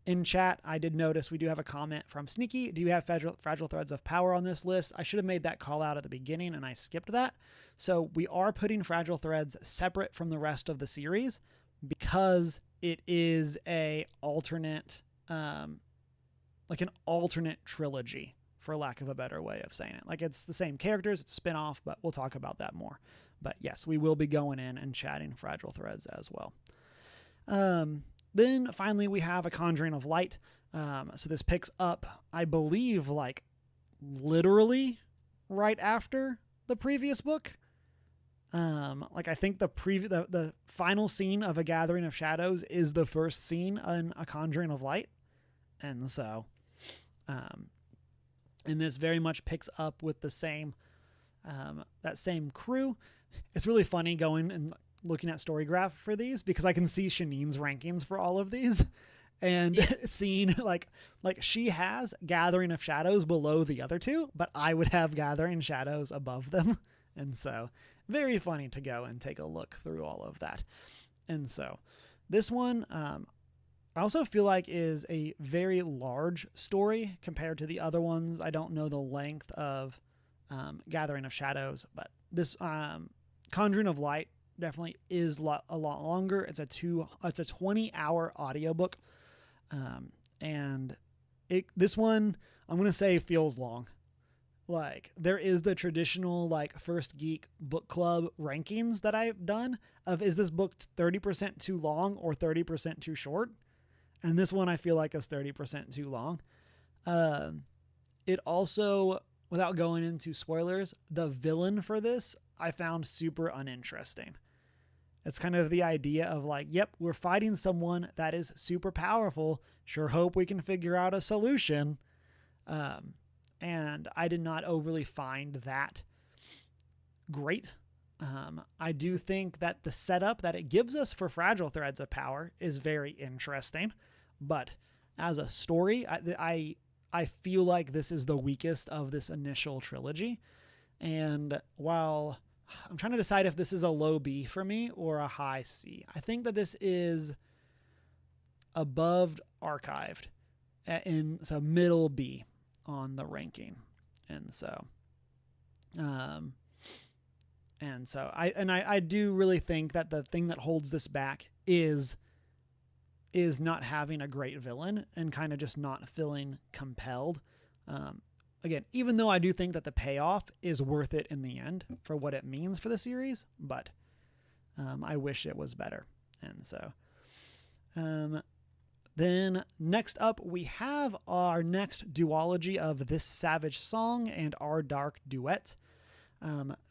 in chat, I did notice we do have a comment from Sneaky. Do you have Fragile Threads of Power on this list? I should have made that call out at the beginning and I skipped that. So we are putting Fragile Threads separate from the rest of the series because it is a alternate, like an alternate trilogy, for lack of a better way of saying it. Like it's the same characters, it's a spinoff, but we'll talk about that more. But yes, we will be going in and chatting Fragile Threads as well. Then finally we have A Conjuring of Light. So this picks up, I believe, like literally right after the previous book. Like I think the final scene of A Gathering of Shadows is the first scene in A Conjuring of Light. And so, and this very much picks up with the same, that same crew. It's really funny going and looking at Storygraph for these because I can see Shanine's rankings for all of these and seeing like she has Gathering of Shadows below the other two, but I would have Gathering Shadows above them. And so very funny to go and take a look through all of that. And so this one, I also feel like is a very large story compared to the other ones. I don't know the length of Gathering of Shadows, but this Conjuring of Light definitely is a lot longer. It's a 20-hour audiobook. And this one, I'm going to say feels long. Like there is the traditional like First Geek book club rankings that I've done of is this book 30% too long or 30% too short? And this one I feel like is 30% too long. It also, without going into spoilers, the villain for this I found super uninteresting. It's kind of the idea of like, yep, we're fighting someone that is super powerful. Sure hope we can figure out a solution. And I did not overly find that great. I do think that the setup that it gives us for Fragile Threads of Power is very interesting, but as a story, I feel like this is the weakest of this initial trilogy. And while I'm trying to decide if this is a low B for me or a high C, I think that this is above Archived so middle B on the ranking. And so I do really think that the thing that holds this back is is not having a great villain and kind of just not feeling compelled. Again, even though I do think that the payoff is worth it in the end for what it means for the series, but I wish it was better. And so then next up, we have our next duology of This Savage Song and Our Dark Duet.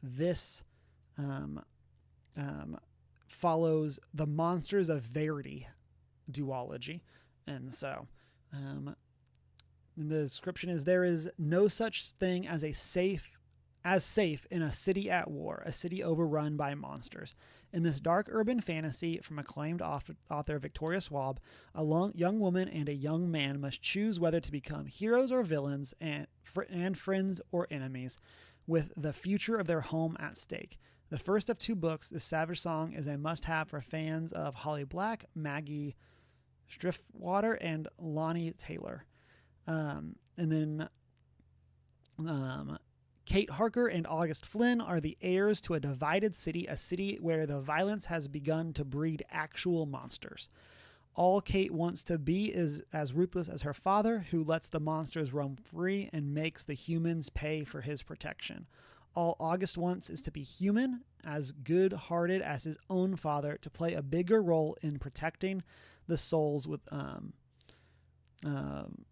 This follows the Monsters of Verity duology. And so the description is, there is no such thing as safe in a city at war, a city overrun by monsters. In this dark urban fantasy from acclaimed author Victoria Schwab, a young woman and a young man must choose whether to become heroes or villains and friends or enemies, with the future of their home at stake. The first of 2 books, The Savage Song, is a must-have for fans of Holly Black, Maggie Striftwater, and Lonnie Taylor. And then Kate Harker and August Flynn are the heirs to a divided city, a city where the violence has begun to breed actual monsters. All Kate wants to be is as ruthless as her father, who lets the monsters roam free and makes the humans pay for his protection. All August wants is to be human, as good-hearted as his own father, to play a bigger role in protecting the souls with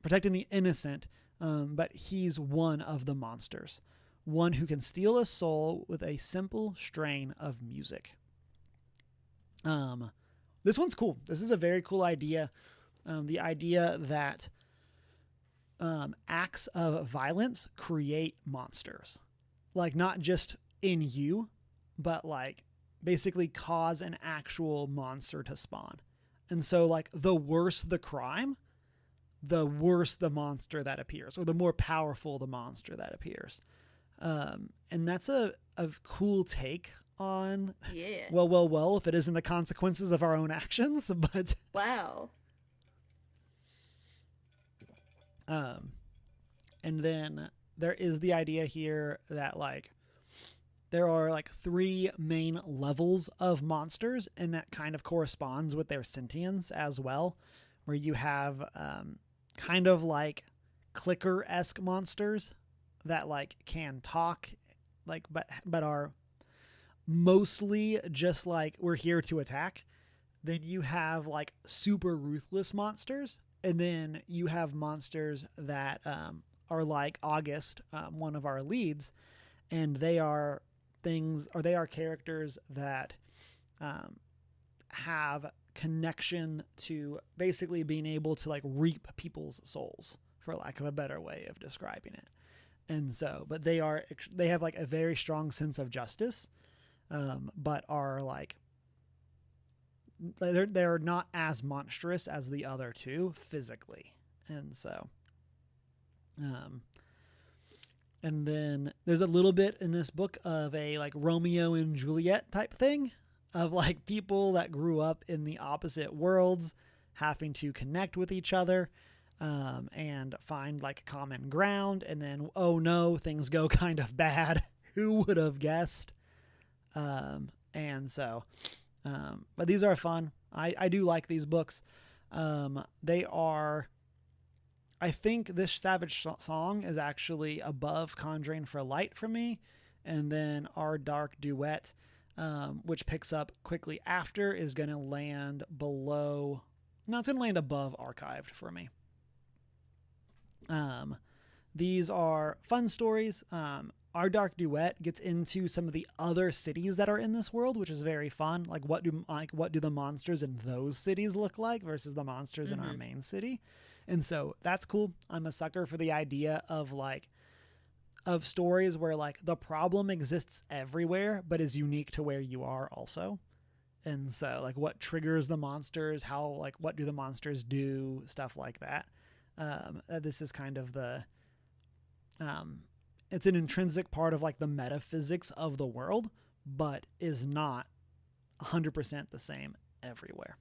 protecting the innocent, but he's one of the monsters. One who can steal a soul with a simple strain of music. This one's cool. This is a very cool idea. The idea that acts of violence create monsters. Like, not just in you, but like basically cause an actual monster to spawn. And so like the worse the crime, the worse the monster that appears, or the more powerful the monster that appears. And that's a cool take on, well, if it isn't the consequences of our own actions, but wow. And then there is the idea here that like there are like 3 main levels of monsters, and that kind of corresponds with their sentience as well, where you have kind of like clicker-esque monsters that like can talk, like but are mostly just like, we're here to attack. Then you have like super ruthless monsters, and then you have monsters that are like August, one of our leads, and they are characters that have connection to basically being able to like reap people's souls, for lack of a better way of describing it. And so, but they have like a very strong sense of justice, but are like, they're not as monstrous as the other 2 physically. And so, and then there's a little bit in this book of a like Romeo and Juliet type thing, of like people that grew up in the opposite worlds having to connect with each other, and find like common ground. And then, oh no, things go kind of bad. Who would have guessed? And so, but these are fun. I do like these books. They are, I think this Savage Song is actually above Conjuring for Light for me. And then Our Dark Duet, which picks up quickly after, is going to land below. No, it's going to land above Archived for me. These are fun stories. Our Dark Duet gets into some of the other cities that are in this world, which is very fun. Like what do the monsters in those cities look like versus the monsters in our main city? And so that's cool. I'm a sucker for the idea of stories where like the problem exists everywhere, but is unique to where you are also. And so like what triggers the monsters, how, like, what do the monsters do, stuff like that. This is kind of the, it's an intrinsic part of like the metaphysics of the world, but is not 100% the same everywhere.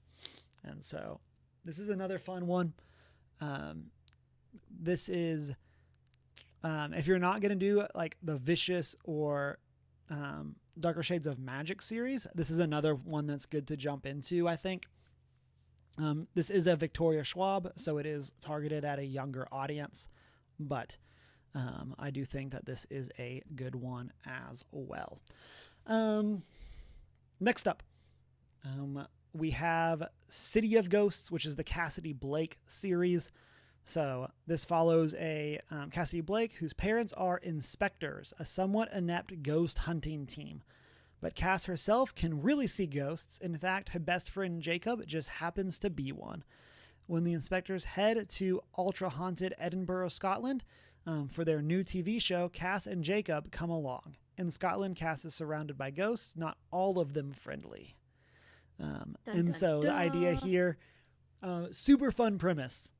And so this is another fun one. This is, if you're not going to do like the Vicious or Darker Shades of Magic series, this is another one that's good to jump into, I think. This is a Victoria Schwab, so it is targeted at a younger audience, but I do think that this is a good one as well. Next up, we have City of Ghosts, which is the Cassidy Blake series. So this follows a Cassidy Blake whose parents are inspectors, a somewhat inept ghost hunting team. But Cass herself can really see ghosts. In fact, her best friend Jacob just happens to be one. When the inspectors head to ultra-haunted Edinburgh, Scotland, for their new TV show, Cass and Jacob come along. In Scotland, Cass is surrounded by ghosts, not all of them friendly. The idea here, super fun premise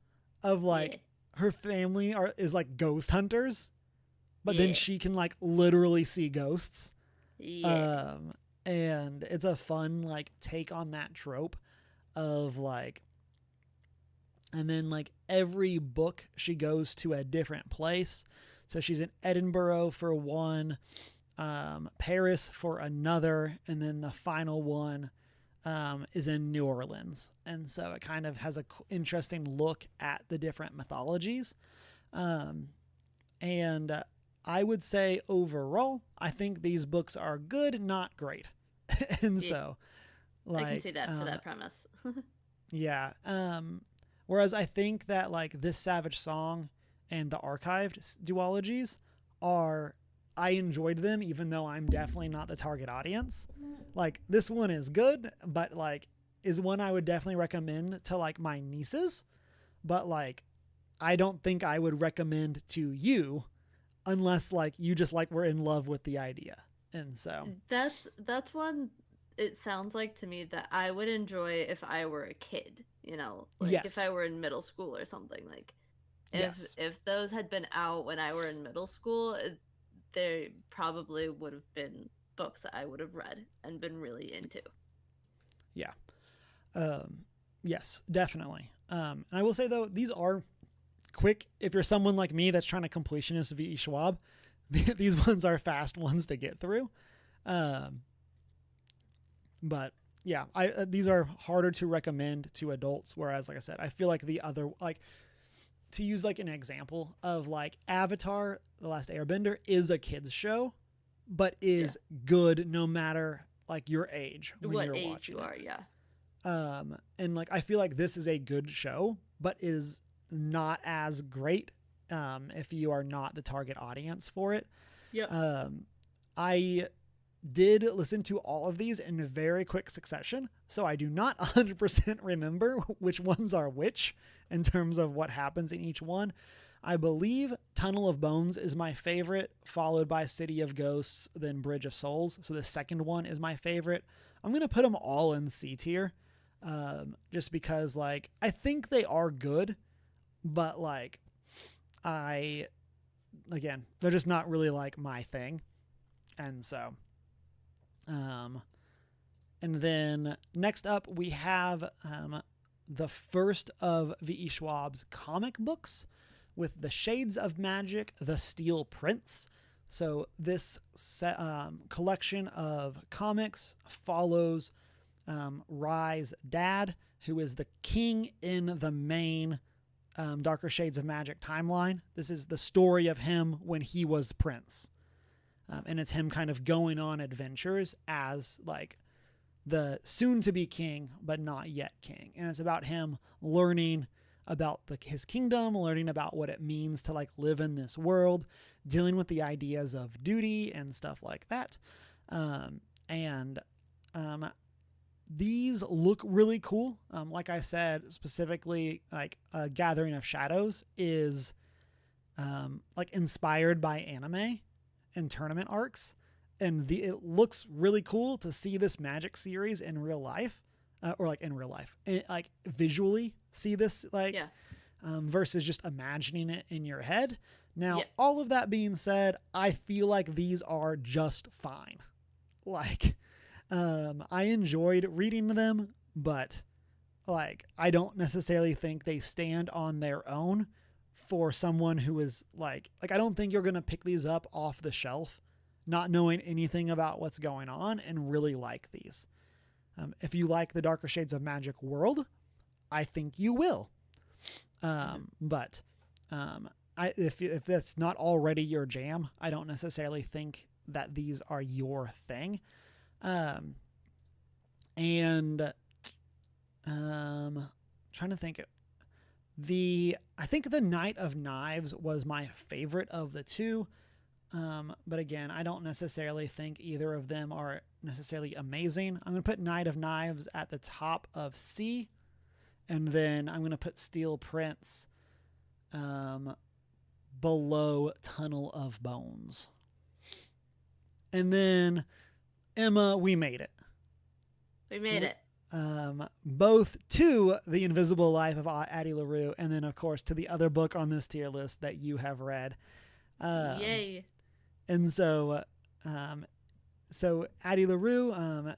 of like her family is like ghost hunters, but then she can like literally see ghosts. And it's a fun like take on that trope of like, and then like every book she goes to a different place. So she's in Edinburgh for one, Paris for another, and then the final one is in New Orleans. And so it kind of has a interesting look at the different mythologies. And I would say overall, I think these books are good, not great. And so, like, I can see that for that premise. Yeah. Whereas I think that like This Savage Song and the archived duologies I enjoyed them, even though I'm definitely not the target audience. Like this one is good, but like is one I would definitely recommend to like my nieces, but like I don't think I would recommend to you unless like you just like were in love with the idea. And so that's one it sounds like to me that I would enjoy if I were a kid, you know, like if I were in middle school or something. Like if those had been out when I were in middle school, they probably would have been books that I would have read and been really into. Yeah. Yes, definitely. And I will say though, these are quick. If you're someone like me that's trying to completionist V.E. Schwab, these ones are fast ones to get through. But yeah, these are harder to recommend to adults. Whereas, like I said, I feel like the other, like to use like an example of like Avatar, The Last Airbender is a kid's show, but is good no matter like your age when what you're age watching you are. it. Yeah. And like I feel like this is a good show, but is not as great if you are not the target audience for it. Yeah. I did listen to all of these in a very quick succession, so I do not 100% remember which ones are which in terms of what happens in each one. I believe Tunnel of Bones is my favorite, followed by City of Ghosts, then Bridge of Souls. So the second one is my favorite. I'm going to put them all in C tier, just because like I think they are good, but like they're just not really like my thing. And so and then next up we have the first of V.E. Schwab's comic books with The Shades of Magic, The Steel Prince. So this collection of comics follows Rye's dad, who is the king in the main Darker Shades of Magic timeline. This is the story of him when he was prince. And it's him kind of going on adventures as like the soon-to-be king, but not yet king. And it's about him learning about his kingdom, learning about what it means to like live in this world, dealing with the ideas of duty and stuff like that. These look really cool. Like I said, specifically like Gathering of Shadows is like inspired by anime and tournament arcs, and it looks really cool to see this Magic series in real life, like visually see this versus just imagining it in your head. Now, all of that being said, I feel like these are just fine. Like, I enjoyed reading them, but like, I don't necessarily think they stand on their own for someone who is like I don't think you're going to pick these up off the shelf, not knowing anything about what's going on and really like these. If you like the Darker Shades of Magic world, I think you will. But if that's not already your jam, I don't necessarily think that these are your thing. Trying to think. I think the Knight of Knives was my favorite of the two. But again, I don't necessarily think either of them are necessarily amazing. I'm going to put Knight of Knives at the top of C, and then I'm going to put Steel Prince below Tunnel of Bones. And then, Emma, we made it. We made it. Both to The Invisible Life of Addie LaRue, and then, of course, to the other book on this tier list that you have read. Yay. And so Addie LaRue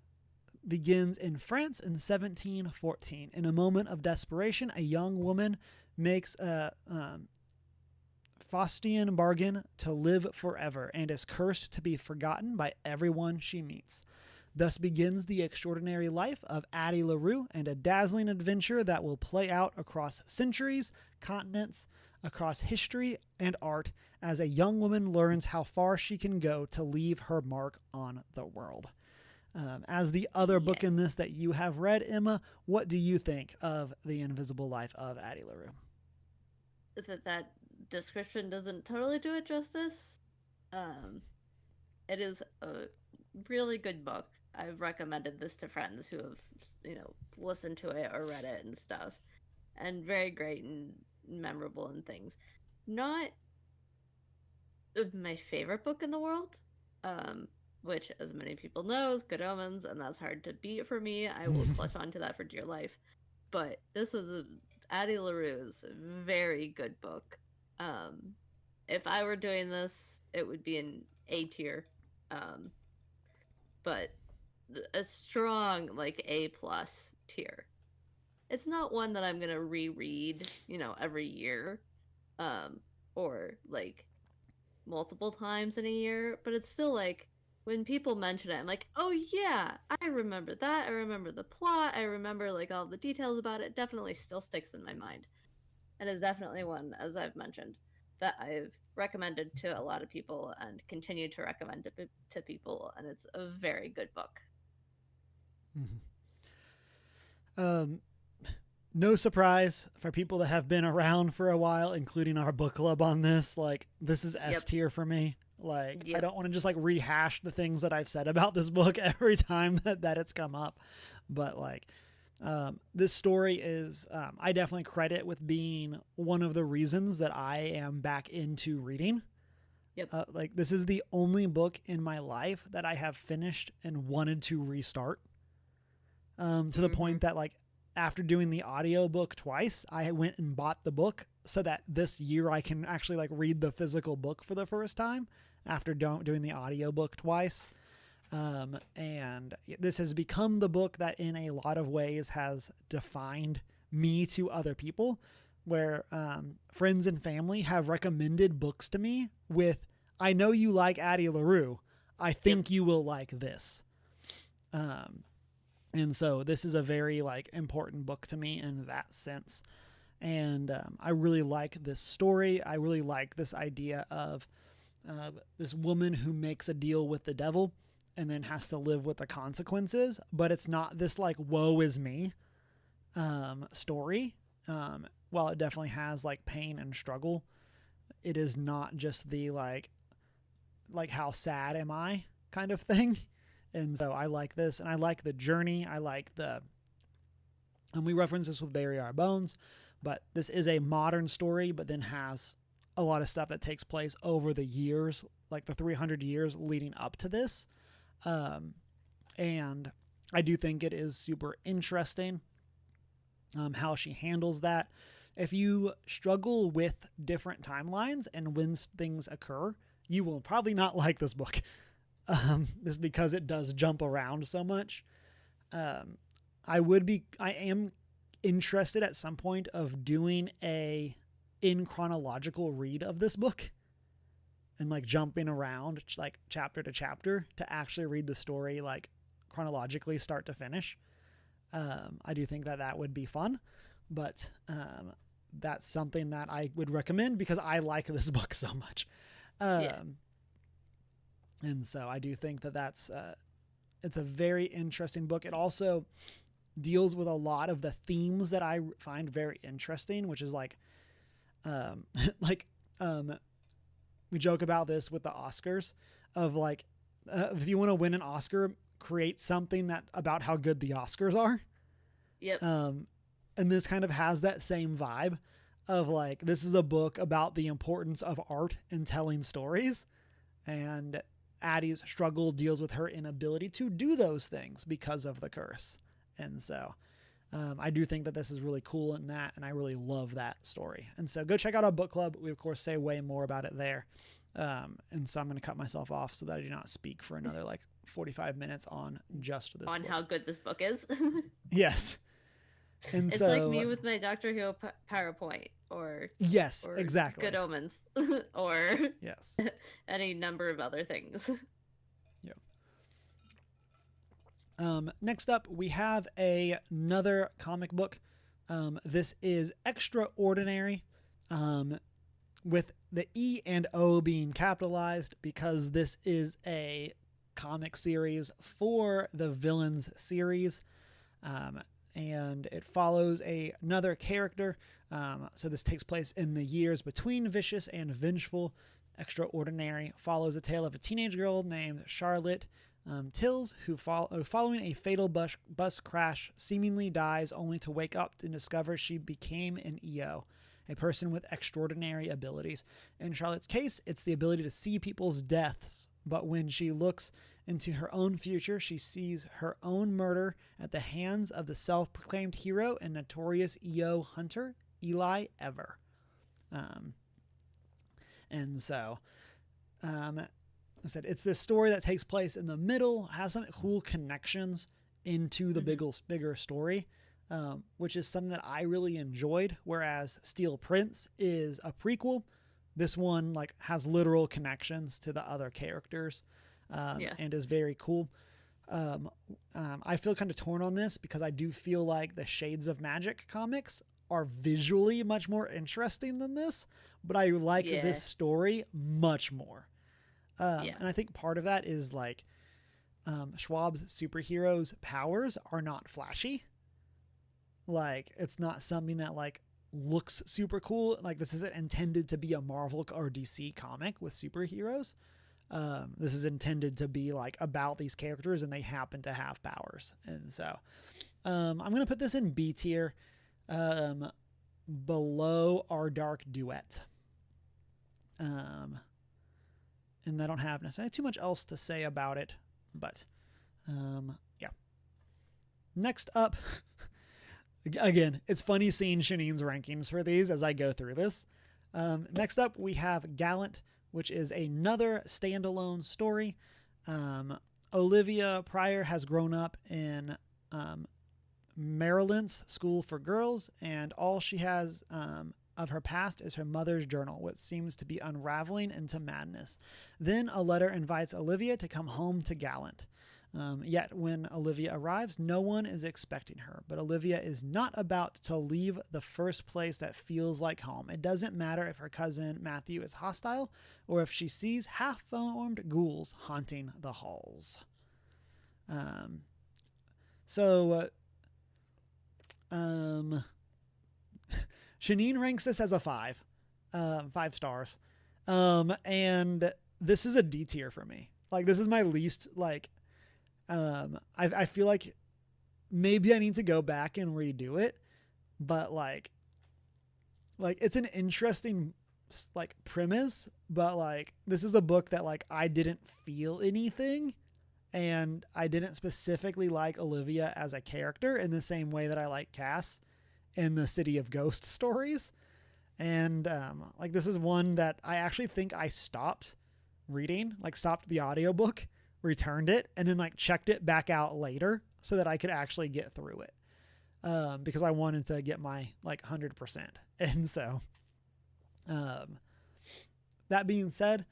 begins in France in 1714. In a moment of desperation, a young woman makes a Faustian bargain to live forever and is cursed to be forgotten by everyone she meets. Thus begins the extraordinary life of Addie LaRue and a dazzling adventure that will play out across centuries, continents, across history and art as a young woman learns how far she can go to leave her mark on the world. As the other book in this that you have read, Emma, what do you think of The Invisible Life of Addie LaRue? Is it that description doesn't totally do it justice? It is a really good book. I've recommended this to friends who have, listened to it or read it and stuff. And very great and memorable and things. Not my favorite book in the world, which, as many people know, is Good Omens, and that's hard to beat for me. I will clutch onto that for dear life. But this was Addie LaRue's very good book. If I were doing this, it would be an A tier. But a strong, A+ tier. It's not one that I'm gonna reread, every year, or multiple times in a year. But it's still when people mention it, I'm like, oh yeah, I remember that. I remember the plot. I remember all the details about it. Definitely still sticks in my mind, and is definitely one, as I've mentioned, that I've recommended to a lot of people and continue to recommend to people, and it's a very good book. No surprise for people that have been around for a while, including our book club on this. This is S tier for me. I don't want to just rehash the things that I've said about this book every time that it's come up. But this story is, I definitely credit with being one of the reasons that I am back into reading. Yep. This is the only book in my life that I have finished and wanted to restart. To the point that after doing the audiobook twice, I went and bought the book so that this year I can actually read the physical book for the first time after doing the audiobook twice. And this has become the book that in a lot of ways has defined me to other people, where friends and family have recommended books to me with, I know you like Addie LaRue. I think you will like this. And so this is a very important book to me in that sense. And I really like this story. I really like this idea of this woman who makes a deal with the devil and then has to live with the consequences. But it's not this woe is me story. While it definitely has pain and struggle, it is not just the how sad am I kind of thing. And so I like this, and I like the journey. I like and we reference this with Bury Our Bones, but this is a modern story, but then has a lot of stuff that takes place over the years, the 300 years leading up to this. And I do think it is super interesting how she handles that. If you struggle with different timelines and when things occur, you will probably not like this book. Just because it does jump around so much. I am interested at some point of doing a in chronological read of this book and jumping around chapter to chapter to actually read the story chronologically start to finish. I do think that would be fun, but that's something that I would recommend because I like this book so much. And so I do think that that's it's a very interesting book. It also deals with a lot of the themes that I find very interesting, which is like we joke about this with the Oscars of like, if you want to win an Oscar, create something that about how good the Oscars are. Yep. And this kind of has that same vibe of like, this is a book about the importance of art and telling stories. And Addie's struggle deals with her inability to do those things because of the curse. And so I do think that this is really cool in that, and I really love that story. And so go check out our book club. We, of course, say way more about it there. And so I'm going to cut myself off so that I do not speak for another like 45 minutes on just this on book. How good this book is. Yes. And it's so, like me with my Dr. Who PowerPoint, or yes, or exactly. Good Omens, or yes, any number of other things. Next up, we have another comic book. This is Extraordinary, with the E and O being capitalized because this is a comic series for the Villains series. And it follows another character. So this takes place in the years between Vicious and Vengeful. Extraordinary follows a tale of a teenage girl named Charlotte Tills, who following a fatal bus crash seemingly dies only to wake up and discover she became an EO, a person with extraordinary abilities. In Charlotte's case, it's the ability to see people's deaths, but when she looks into her own future, she sees her own murder at the hands of the self-proclaimed hero and notorious EO hunter, Eli Ever. And so, I said it's this story that takes place in the middle, has some cool connections into the bigger story, which is something that I really enjoyed. Whereas Steel Prince is a prequel, this one like has literal connections to the other characters, and is very cool. I feel kind of torn on this because I do feel like the Shades of Magic comics are visually much more interesting than this, but I like this story much more. And I think part of that is like Schwab's superheroes' powers are not flashy. Like, it's not something that like looks super cool. Like, this isn't intended to be a Marvel or DC comic with superheroes. This is intended to be like about these characters and they happen to have powers. And so I'm going to put this in B tier, below Our Dark Duet. And I don't have necessarily too much else to say about it, but yeah. Next up, again, it's funny seeing Shanine's rankings for these as I go through this. Next up, we have Gallant, which is another standalone story. Olivia Pryor has grown up in Maryland's School for Girls, and all she has of her past is her mother's journal, which seems to be unraveling into madness. Then a letter invites Olivia to come home to Gallant. Yet when Olivia arrives, no one is expecting her. But Olivia is not about to leave the first place that feels like home. It doesn't matter if her cousin Matthew is hostile or if she sees half-formed ghouls haunting the halls. Shanine ranks this as a 5 stars. And this is a D tier for me. Like, this is my least, like, I feel like maybe I need to go back and redo it, but like it's an interesting like premise, but like this is a book that like I didn't feel anything, and I didn't specifically like Olivia as a character in the same way that I like Cass in the City of Ghost stories. And like this is one that I actually think I stopped reading, like stopped the audiobook, returned it, and then like checked it back out later so that I could actually get through it, because I wanted to get my like 100%. And so that being said,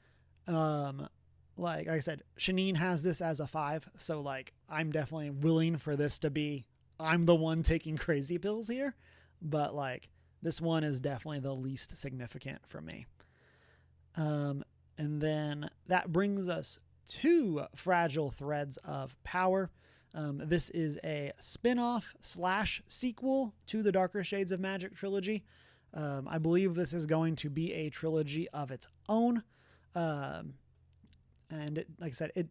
like I said, Shanine has this as a 5, so like I'm definitely willing for this to be I'm the one taking crazy pills here. but like this one is definitely the least significant for me. And then that brings us to Fragile Threads of Power. This is a spin-off / sequel to the Darker Shades of Magic trilogy. I believe this is going to be a trilogy of its own. And like I said, it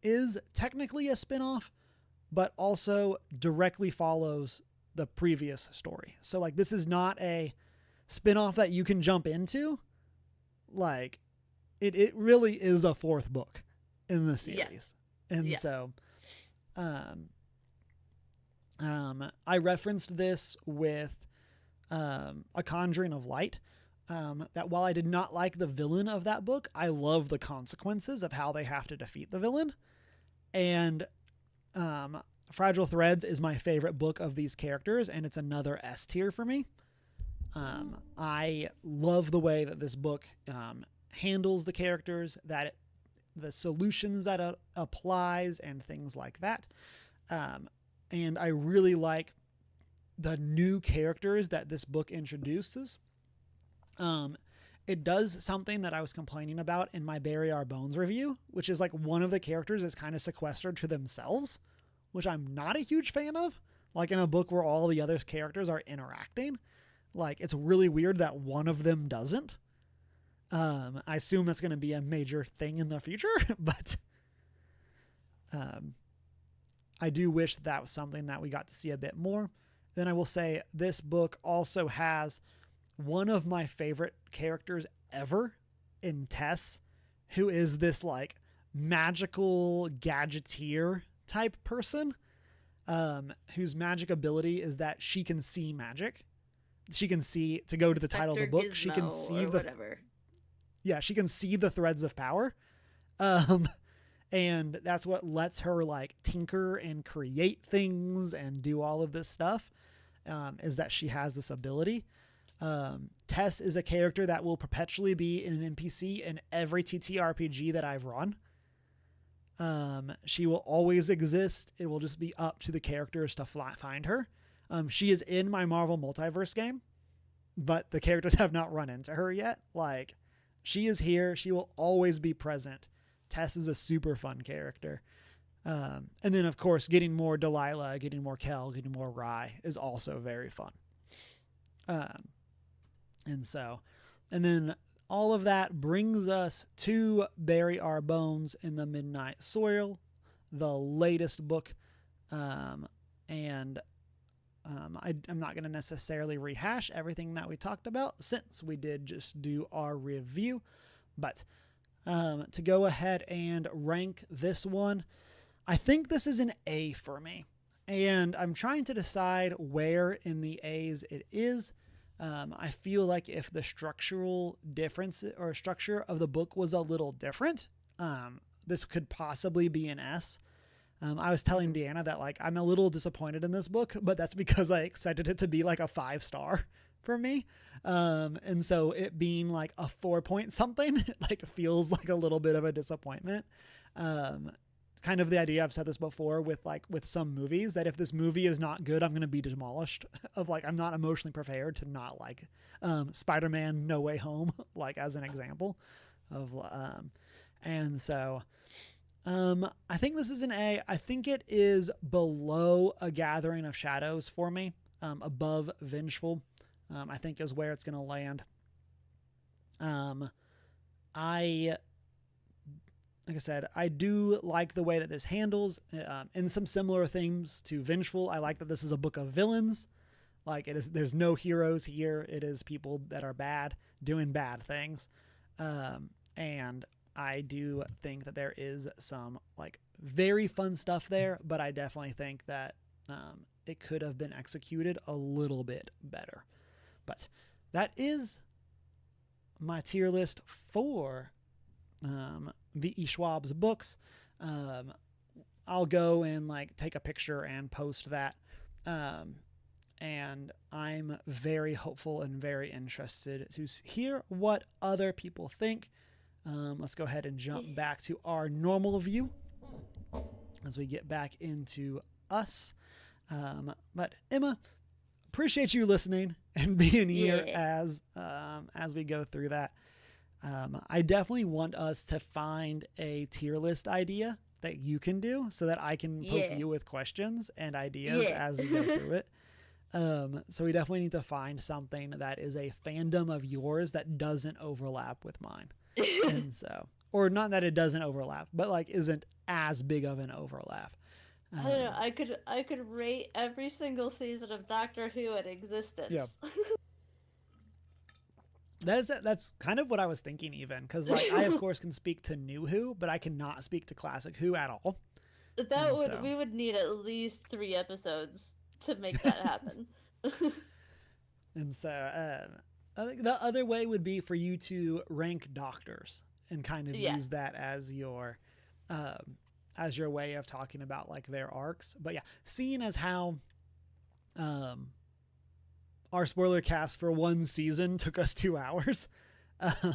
is technically a spin-off, but also directly follows the previous story. So like this is not a spin-off that you can jump into. Like it really is a fourth book in the series. Yeah. And so I referenced this with A Conjuring of Light, that while I did not like the villain of that book, I love the consequences of how they have to defeat the villain. And Fragile Threads is my favorite book of these characters, and it's another S tier for me. I love the way that this book handles the characters, the solutions that it applies, and things like that. And I really like the new characters that this book introduces. It does something that I was complaining about in my Bury Our Bones review, which is like one of the characters is kind of sequestered to themselves, which I'm not a huge fan of. Like in a book where all the other characters are interacting, like it's really weird that one of them doesn't. I assume that's going to be a major thing in the future, but I do wish that was something that we got to see a bit more. Then I will say this book also has one of my favorite characters ever in Tess, who is this like magical gadgeteer type person, whose magic ability is that she can see magic. She can see, to go to the title of the book, Gizmo she can see whatever. Yeah, she can see the threads of power. And that's what lets her like tinker and create things and do all of this stuff, is that she has this ability. Tess is a character that will perpetually be in an NPC in every TTRPG that I've run. She will always exist. It will just be up to the characters to find her. She is in my Marvel Multiverse game, but the characters have not run into her yet. Like, she is here. She will always be present. Tess is a super fun character. And then, of course, getting more Delilah, getting more Kel, getting more Rye is also very fun. And then all of that brings us to Bury Our Bones in the Midnight Soil, the latest book. I'm not going to necessarily rehash everything that we talked about since we did just do our review, but to go ahead and rank this one, I think this is an A for me, and I'm trying to decide where in the A's it is. I feel like if the structural difference or structure of the book was a little different, this could possibly be an S. I was telling Deanna that like I'm a little disappointed in this book, but that's because I expected it to be like a 5-star for me. And so it being like a 4 point something, like feels like a little bit of a disappointment. Kind of the idea, I've said this before with some movies, that if this movie is not good, I'm going to be demolished. Of like, I'm not emotionally prepared to not like Spider-Man No Way Home, like as an example of, and so I think this is an A. I think it is below A Gathering of Shadows for me, above Vengeful, I think is where it's going to land. Like I said, I do like the way that this handles, in some similar themes to Vengeful. I like that this is a book of villains. Like there's no heroes here. It is people that are bad, doing bad things. And I do think that there is some like very fun stuff there, but I definitely think that, it could have been executed a little bit better. But that is my tier list for, V.E. Schwab's books. I'll go and like take a picture and post that. And I'm very hopeful and very interested to hear what other people think. Let's go ahead and jump back to our normal view as we get back into us. But Emma, appreciate you listening and being here Yeah. as we go through that. I definitely want us to find a tier list idea that you can do so that I can poke Yeah. you with questions and ideas Yeah. as we go through it. So we definitely need to find something that is a fandom of yours that doesn't overlap with mine. And so, or not that it doesn't overlap, but like isn't as big of an overlap. I don't know. Um, I could rate every single season of Doctor Who in yeah, existence. that's kind of what I was thinking, even because like I of course can speak to New Who, but I cannot speak to Classic Who at all. That And would so, we would need at least 3 episodes to make that happen. and so, I think the other way would be for you to rank doctors and kind of Yeah. use that as your way of talking about like their arcs. But yeah, seeing as how um, our spoiler cast for one season took us 2 hours,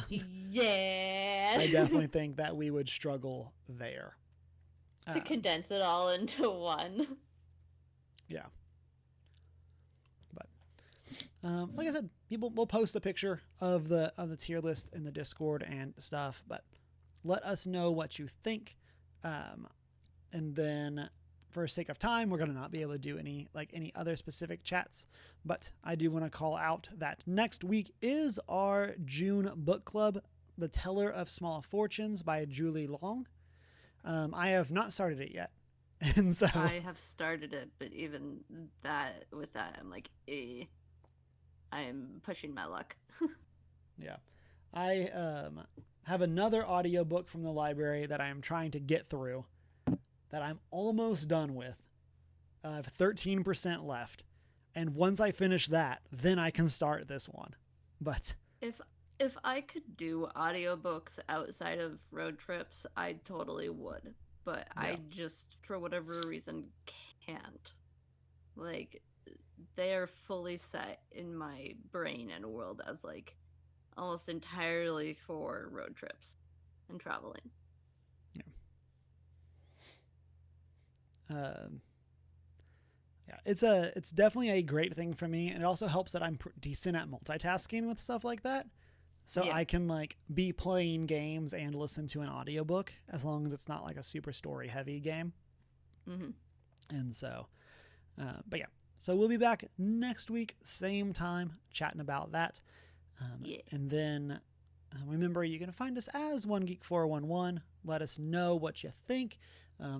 Yeah. I definitely think that we would struggle there. To condense it all into one. Yeah. But like I said, people will post a picture of the tier list in the Discord and stuff. But let us know what you think, and then for sake of time, we're gonna not be able to do any other specific chats. But I do want to call out that next week is our June book club, The Teller of Small Fortunes by Julie Long. I have not started it yet, and so I have started it, but even that with that, I'm like, I'm pushing my luck. yeah, I have another audiobook from the library that I am trying to get through that I'm almost done with. I have 13% left. And once I finish that, then I can start this one. But If if I could do audiobooks outside of road trips, I totally would. But yeah, I just, for whatever reason, can't. Like, they are fully set in my brain and world as like almost entirely for road trips and traveling. yeah. Yeah, it's definitely a great thing for me, and it also helps that I'm decent at multitasking with stuff like that. So Yeah. I can like be playing games and listen to an audiobook as long as it's not like a super story heavy game. Mm-hmm. And so, but yeah, so we'll be back next week, same time, chatting about that. Yeah. And then remember, you can find us as One Geek 411. Let us know what you think,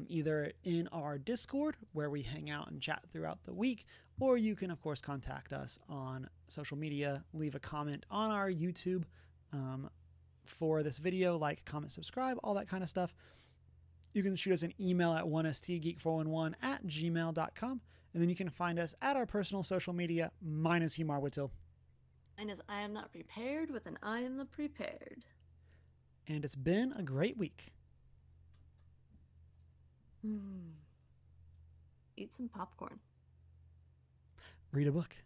either in our Discord, where we hang out and chat throughout the week, or you can, of course, contact us on social media, leave a comment on our YouTube for this video, like, comment, subscribe, all that kind of stuff. You can shoot us an email at 1stgeek411@gmail.com, and then you can find us at our personal social media, minus Humar Whittill. And as I am not prepared with an I am the prepared. And it's been a great week. Eat some popcorn. Read a book.